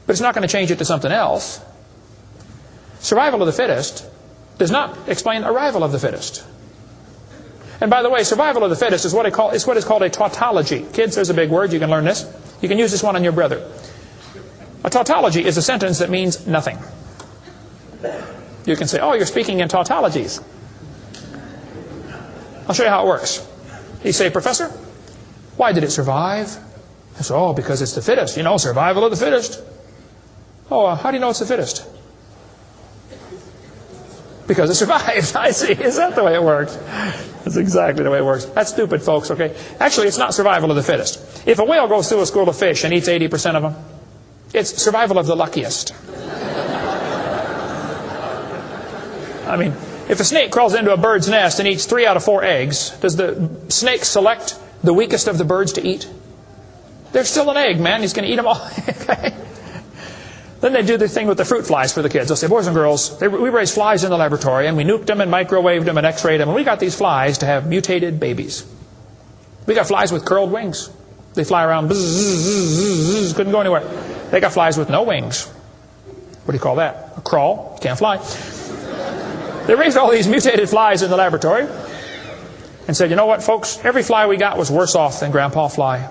Speaker 1: but it's not going to change it to something else. Survival of the fittest does not explain arrival of the fittest. And by the way, survival of the fittest is what is called a tautology. Kids, there's a big word. You can learn this. You can use this one on your brother. A tautology is a sentence that means nothing. You can say, oh, you're speaking in tautologies. I'll show you how it works. You say, Professor, why did it survive? I say, oh, because it's the fittest. You know, survival of the fittest. Oh, how do you know it's the fittest? Because it survived. I see. Is that the way it works? That's exactly the way it works. That's stupid, folks, okay? Actually, it's not survival of the fittest. If a whale goes through a school of fish and eats 80% of them, it's survival of the luckiest. I mean, if a snake crawls into a bird's nest and eats 3 out of 4 eggs, does the snake select the weakest of the birds to eat? There's still an egg, man. He's going to eat them all. Okay? Then they do the thing with the fruit flies for the kids. They'll say, boys and girls, we raised flies in the laboratory, and we nuked them and microwaved them and x-rayed them, and we got these flies to have mutated babies. We got flies with curled wings. They fly around, bzz, bzz, bzz, bzz, couldn't go anywhere. They got flies with no wings. What do you call that? A crawl. You can't fly. They raised all these mutated flies in the laboratory and said, you know what, folks? Every fly we got was worse off than Grandpa Fly.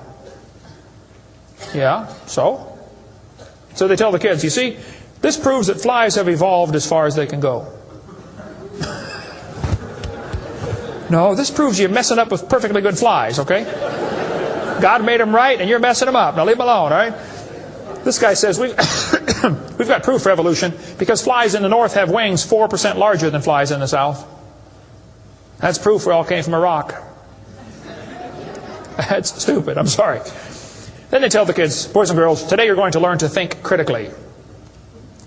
Speaker 1: Yeah, so? So they tell the kids, you see, this proves that flies have evolved as far as they can go. No, this proves you're messing up with perfectly good flies, okay? God made them right and you're messing them up. Now leave them alone, all right? This guy says, we've got proof for evolution because flies in the north have wings 4% larger than flies in the south. That's proof we all came from a rock. That's stupid, I'm sorry. Then they tell the kids, boys and girls, today you're going to learn to think critically.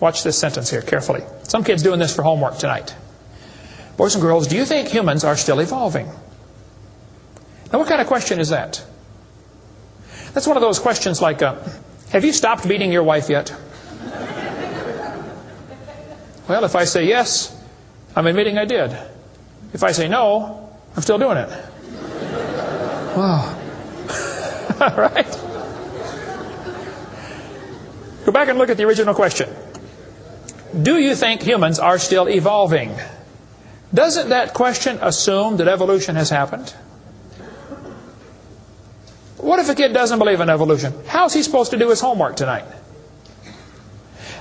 Speaker 1: Watch this sentence here carefully. Some kids doing this for homework tonight. Boys and girls, do you think humans are still evolving? Now what kind of question is that? That's one of those questions like, have you stopped beating your wife yet? Well, if I say yes, I'm admitting I did. If I say no, I'm still doing it. Wow. All right. Go back and look at the original question. Do you think humans are still evolving? Doesn't that question assume that evolution has happened? What if a kid doesn't believe in evolution? How's he supposed to do his homework tonight?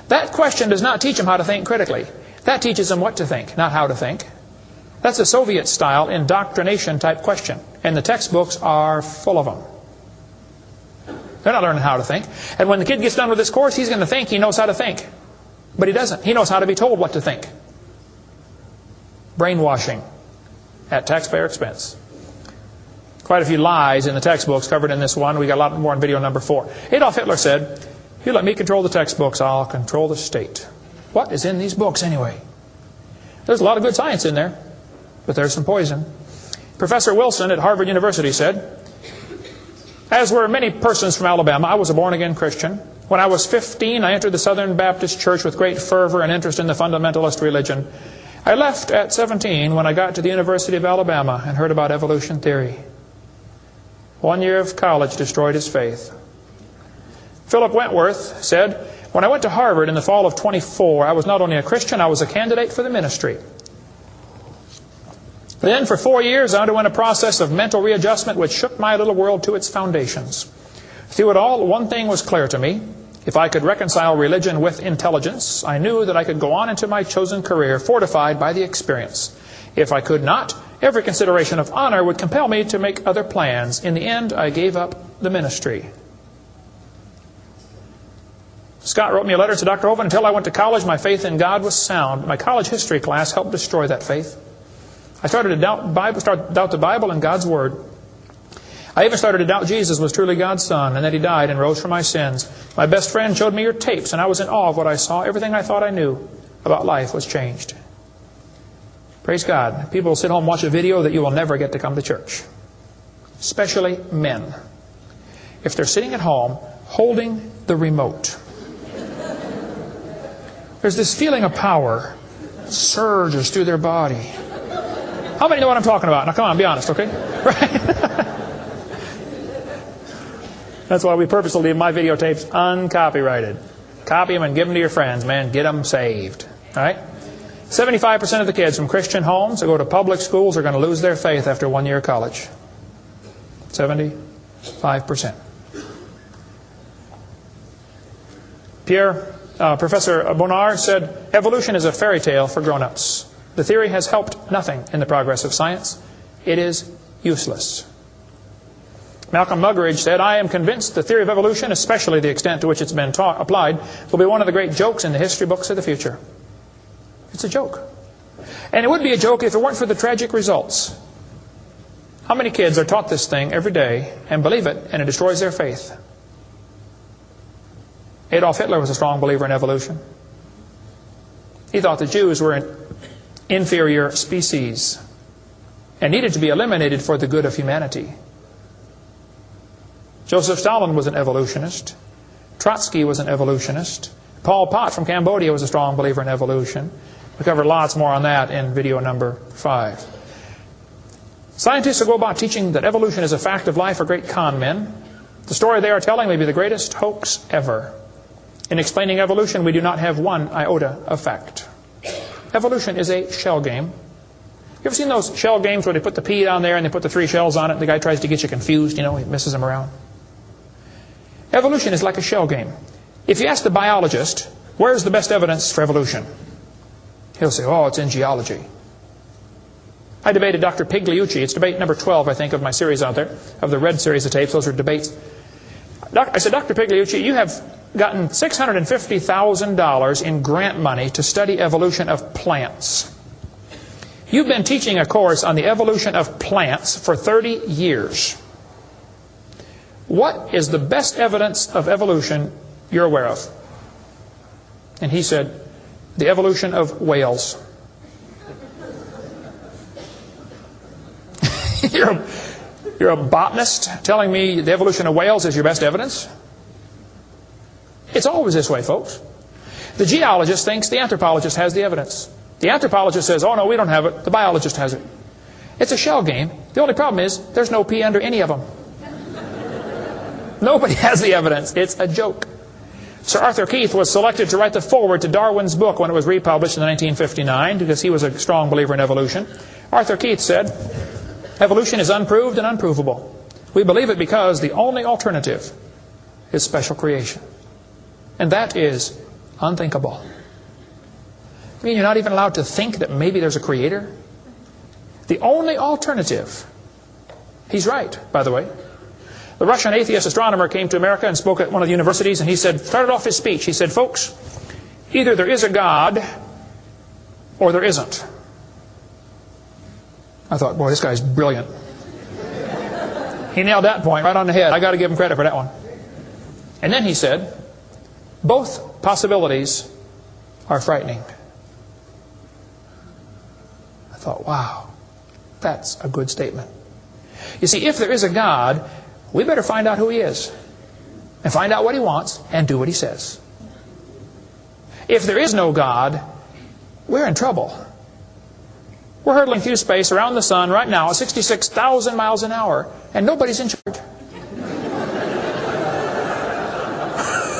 Speaker 1: That question does not teach him how to think critically. That teaches him what to think, not how to think. That's a Soviet-style indoctrination type question. And the textbooks are full of them. They're not learning how to think. And when the kid gets done with this course, he's going to think he knows how to think. But he doesn't. He knows how to be told what to think. Brainwashing at taxpayer expense. Quite a few lies in the textbooks covered in this one. We got a lot more in video number 4. Adolf Hitler said, "You let me control the textbooks, I'll control the state." What is in these books anyway? There's a lot of good science in there, but there's some poison. Professor Wilson at Harvard University said, "As were many persons from Alabama, I was a born-again Christian. When I was 15, I entered the Southern Baptist Church with great fervor and interest in the fundamentalist religion. I left at 17 when I got to the University of Alabama and heard about evolution theory. 1 year of college destroyed his faith." Philip Wentworth said, "When I went to Harvard in the fall of 24, I was not only a Christian, I was a candidate for the ministry. Then for 4 years I underwent a process of mental readjustment which shook my little world to its foundations. Through it all, one thing was clear to me. If I could reconcile religion with intelligence, I knew that I could go on into my chosen career fortified by the experience. If I could not, every consideration of honor would compel me to make other plans. In the end, I gave up the ministry." Scott wrote me a letter to Dr. Hovind. "Until I went to college, my faith in God was sound. My college history class helped destroy that faith. I started to doubt the Bible and God's Word. I even started to doubt Jesus was truly God's Son and that He died and rose for my sins. My best friend showed me your tapes, and I was in awe of what I saw. Everything I thought I knew about life was changed." Praise God. People will sit home and watch a video that you will never get to come to church. Especially men. If they're sitting at home holding the remote. There's this feeling of power that surges through their body. How many know what I'm talking about? Now come on, be honest, okay? Right? That's why we purposely leave my videotapes uncopyrighted. Copy them and give them to your friends, man. Get them saved. All right? 75% of the kids from Christian homes that go to public schools are going to lose their faith after 1 year of college. 75%. Professor Bonnard said, "Evolution is a fairy tale for grown-ups. The theory has helped nothing in the progress of science. It is useless." Malcolm Muggeridge said, "I am convinced the theory of evolution, especially the extent to which it's been applied, will be one of the great jokes in the history books of the future." It's a joke. And it would be a joke if it weren't for the tragic results. How many kids are taught this thing every day and believe it, and it destroys their faith? Adolf Hitler was a strong believer in evolution. He thought the Jews were an inferior species and needed to be eliminated for the good of humanity. Joseph Stalin was an evolutionist. Trotsky was an evolutionist. Pol Pot from Cambodia was a strong believer in evolution. We covered lots more on that in video number 5. Scientists who go about teaching that evolution is a fact of life are great con men. The story they are telling may be the greatest hoax ever. In explaining evolution, we do not have one iota of fact. Evolution is a shell game. You ever seen those shell games where they put the pea down there and they put the 3 shells on it and the guy tries to get you confused, he messes them around? Evolution is like a shell game. If you ask the biologist, where's the best evidence for evolution? He'll say, "Oh, it's in geology." I debated Dr. Pigliucci. It's debate number 12, I think, of my series out there, of the red series of tapes. Those are debates. I said, "Dr. Pigliucci, you have gotten $650,000 in grant money to study evolution of plants. You've been teaching a course on the evolution of plants for 30 years. What is the best evidence of evolution you're aware of?" And he said, "The evolution of whales." You're a botanist telling me the evolution of whales is your best evidence? It's always this way, folks. The geologist thinks the anthropologist has the evidence. The anthropologist says, "Oh, no, we don't have it. The biologist has it." It's a shell game. The only problem is there's no P under any of them. Nobody has the evidence. It's a joke. Sir Arthur Keith was selected to write the foreword to Darwin's book when it was republished in 1959 because he was a strong believer in evolution. Arthur Keith said, "Evolution is unproved and unprovable. We believe it because the only alternative is special creation. And that is unthinkable." I mean, you're not even allowed to think that maybe there's a creator? The only alternative. He's right, by the way. The Russian atheist astronomer came to America and spoke at one of the universities, and he started off his speech, he said, "Folks, either there is a God or there isn't." I thought, boy, this guy's brilliant. He nailed that point right on the head. I got to give him credit for that one. And then he said, both possibilities are frightening. I thought, wow, that's a good statement. You see, if there is a God, we better find out who He is. And find out what He wants and do what He says. If there is no God, we're in trouble. We're hurtling through space around the sun right now at 66,000 miles an hour, and nobody's in charge.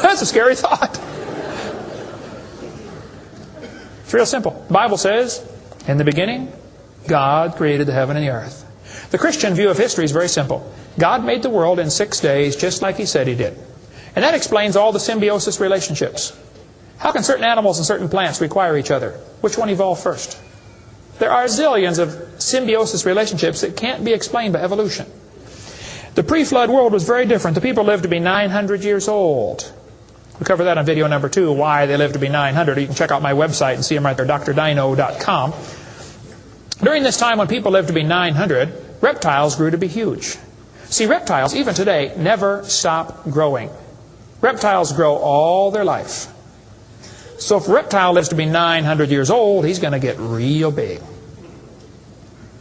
Speaker 1: That's a scary thought. It's real simple. The Bible says, in the beginning, God created the heaven and the earth. The Christian view of history is very simple. God made the world in 6 days just like He said He did. And that explains all the symbiosis relationships. How can certain animals and certain plants require each other? Which one evolved first? There are zillions of symbiosis relationships that can't be explained by evolution. The pre-flood world was very different. The people lived to be 900 years old. We cover that on video number 2, why they lived to be 900. You can check out my website and see them right there, drdino.com. During this time when people lived to be 900, reptiles grew to be huge. See, reptiles, even today, never stop growing. Reptiles grow all their life. So if a reptile lives to be 900 years old, he's going to get real big.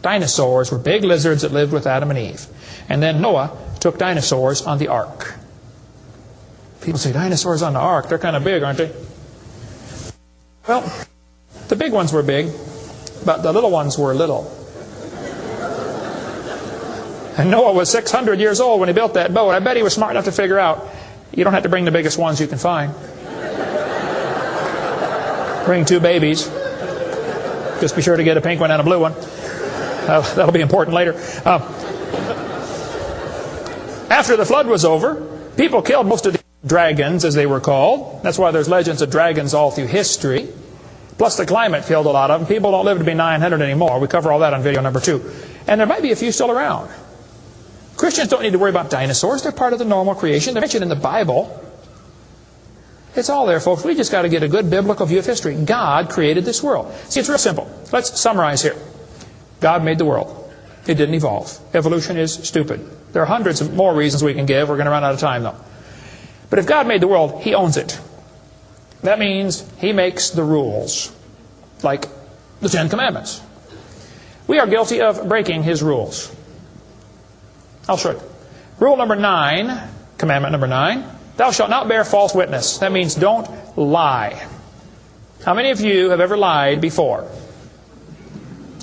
Speaker 1: Dinosaurs were big lizards that lived with Adam and Eve. And then Noah took dinosaurs on the ark. People say, dinosaurs on the ark, they're kind of big, aren't they? Well, the big ones were big, but the little ones were little. And Noah was 600 years old when he built that boat. I bet he was smart enough to figure out, you don't have to bring the biggest ones you can find. Bring 2 babies. Just be sure to get a pink one and a blue one. That'll be important later. After the flood was over, people killed most of the dragons, as they were called. That's why there's legends of dragons all through history. Plus the climate killed a lot of them. People don't live to be 900 anymore. We cover all that on video number 2. And there might be a few still around. Christians don't need to worry about dinosaurs. They're part of the normal creation. They're mentioned in the Bible. It's all there, folks. We just got to get a good biblical view of history. God created this world. See, it's real simple. Let's summarize here. God made the world. It didn't evolve. Evolution is stupid. There are hundreds of more reasons we can give. We're going to run out of time, though. But if God made the world, He owns it. That means He makes the rules, like the 10 Commandments. We are guilty of breaking His rules. I'll show you. Rule number 9, commandment number 9, thou shalt not bear false witness. That means don't lie. How many of you have ever lied before?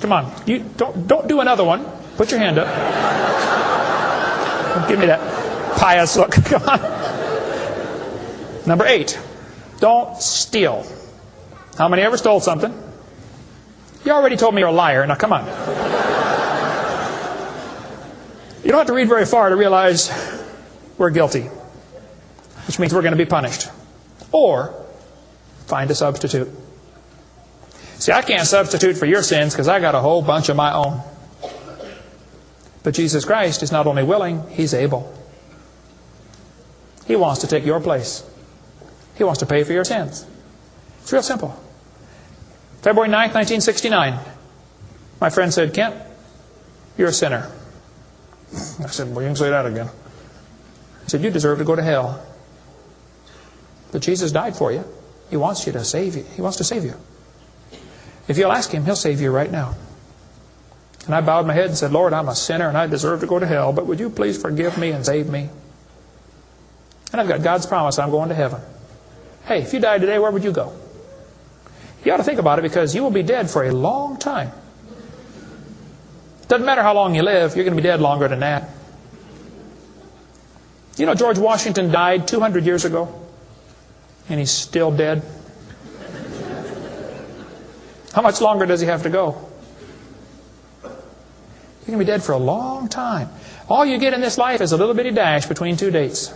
Speaker 1: Come on, you don't do another one. Put your hand up. Don't give me that pious look. Come on. Number 8, don't steal. How many ever stole something? You already told me you're a liar. Now come on. You don't have to read very far to realize we're guilty, which means we're going to be punished. Or find a substitute. See, I can't substitute for your sins because I got a whole bunch of my own. But Jesus Christ is not only willing, He's able. He wants to take your place. He wants to pay for your sins. It's real simple. February 9th, 1969. My friend said, Kent, you're a sinner. I said, well, you can say that again. He said, you deserve to go to hell. But Jesus died for you. He wants you to save you. He wants to save you. If you'll ask Him, He'll save you right now. And I bowed my head and said, Lord, I'm a sinner and I deserve to go to hell, but would you please forgive me and save me? And I've got God's promise I'm going to heaven. Hey, if you died today, where would you go? You ought to think about it because you will be dead for a long time. Doesn't matter how long you live, you're going to be dead longer than that. You know George Washington died 200 years ago, and he's still dead. How much longer does he have to go? You're going to be dead for a long time. All you get in this life is a little bitty dash between 2 dates.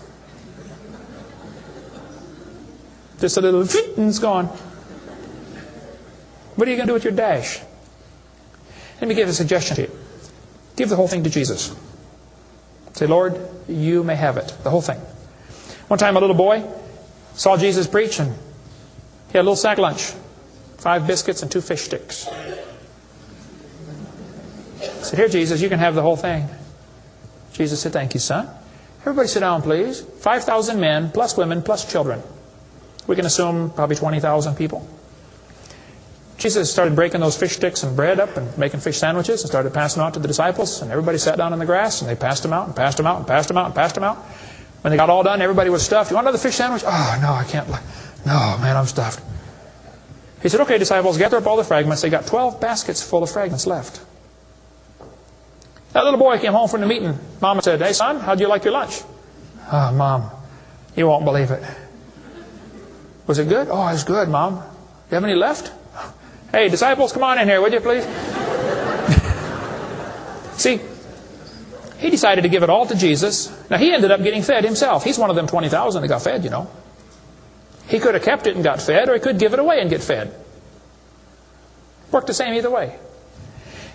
Speaker 1: Just a little and it's gone. What are you going to do with your dash? Let me give a suggestion to you. Give the whole thing to Jesus. Say, Lord, you may have it. The whole thing. One time a little boy saw Jesus preach and he had a little sack lunch. 5 biscuits and 2 fish sticks. He said, here, Jesus, you can have the whole thing. Jesus said, thank you, son. Everybody sit down, please. 5,000 men, plus women, plus children. We can assume probably 20,000 people. Jesus started breaking those fish sticks and bread up and making fish sandwiches and started passing them out to the disciples. And everybody sat down in the grass and they passed them out and passed them out and passed them out and passed them out. When they got all done, everybody was stuffed. You want another fish sandwich? Oh, no, I can't. No, man, I'm stuffed. He said, okay, disciples, gather up all the fragments. They got 12 baskets full of fragments left. That little boy came home from the meeting. Mama said, hey, son, how'd you like your lunch? Oh, Mom, you won't believe it. Was it good? Oh, it was good, Mom. Do you have any left? Hey, disciples, come on in here, would you please? See, he decided to give it all to Jesus. Now, he ended up getting fed himself. He's one of them 20,000 that got fed, you know. He could have kept it and got fed, or he could give it away and get fed. Worked the same either way.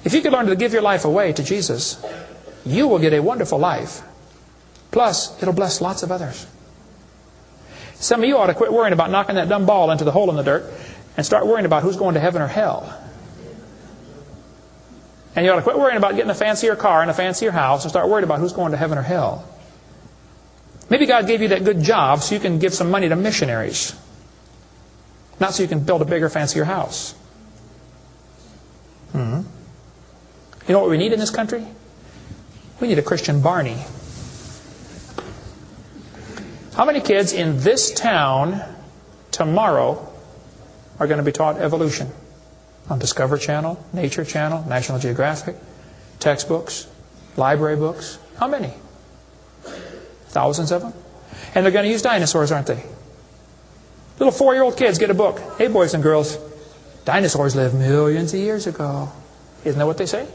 Speaker 1: If you could learn to give your life away to Jesus, you will get a wonderful life. Plus, it'll bless lots of others. Some of you ought to quit worrying about knocking that dumb ball into the hole in the dirt and start worrying about who's going to heaven or hell. And you ought to quit worrying about getting a fancier car and a fancier house and start worrying about who's going to heaven or hell. Maybe God gave you that good job so you can give some money to missionaries. Not so you can build a bigger, fancier house. You know what we need in this country? We need a Christian Barney. How many kids in this town tomorrow are going to be taught evolution on Discovery Channel, Nature Channel, National Geographic, textbooks, library books? How many? Thousands of them? And they're going to use dinosaurs, aren't they? Little 4-year-old kids get a book. Hey, boys and girls, dinosaurs lived millions of years ago. Isn't that what they say?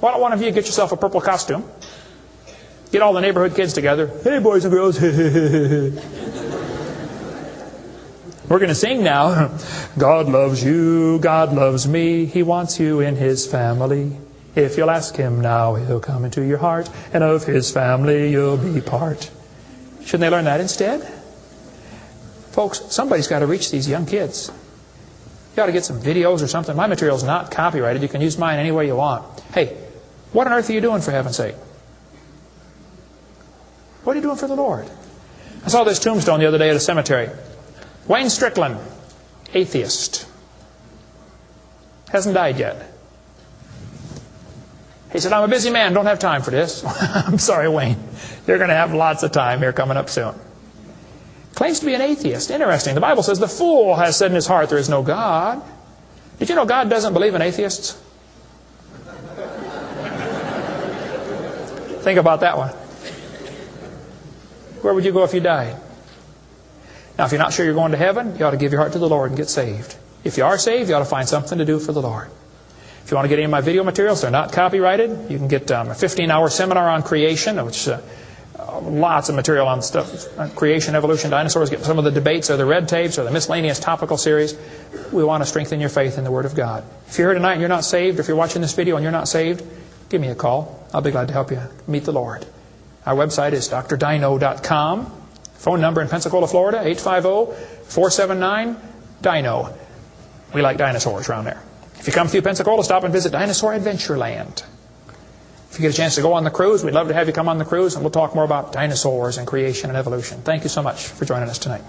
Speaker 1: Why don't one of you get yourself a purple costume? Get all the neighborhood kids together. Hey, boys and girls. We're going to sing now. God loves you, God loves me. He wants you in His family. If you'll ask Him now, He'll come into your heart, and of His family you'll be part. Shouldn't they learn that instead? Folks, somebody's got to reach these young kids. You ought to get some videos or something. My material's not copyrighted. You can use mine any way you want. Hey, what on earth are you doing, for heaven's sake? What are you doing for the Lord? I saw this tombstone the other day at a cemetery. Wayne Strickland, atheist. Hasn't died yet. He said, I'm a busy man, don't have time for this. I'm sorry, Wayne. You're going to have lots of time here coming up soon. Claims to be an atheist. Interesting. The Bible says the fool has said in his heart there is no God. Did you know God doesn't believe in atheists? Think about that one. Where would you go if you died? Now, if you're not sure you're going to heaven, you ought to give your heart to the Lord and get saved. If you are saved, you ought to find something to do for the Lord. If you want to get any of my video materials, they're not copyrighted. You can get a 15-hour seminar on creation, which lots of material on stuff, creation, evolution, dinosaurs. Get some of the debates or the red tapes or the miscellaneous topical series. We want to strengthen your faith in the Word of God. If you're here tonight and you're not saved, or if you're watching this video and you're not saved, give me a call. I'll be glad to help you meet the Lord. Our website is drdino.com. Phone number in Pensacola, Florida, 850-479-DINO. We like dinosaurs around there. If you come through Pensacola, stop and visit Dinosaur Adventureland. If you get a chance to go on the cruise, we'd love to have you come on the cruise, and we'll talk more about dinosaurs and creation and evolution. Thank you so much for joining us tonight.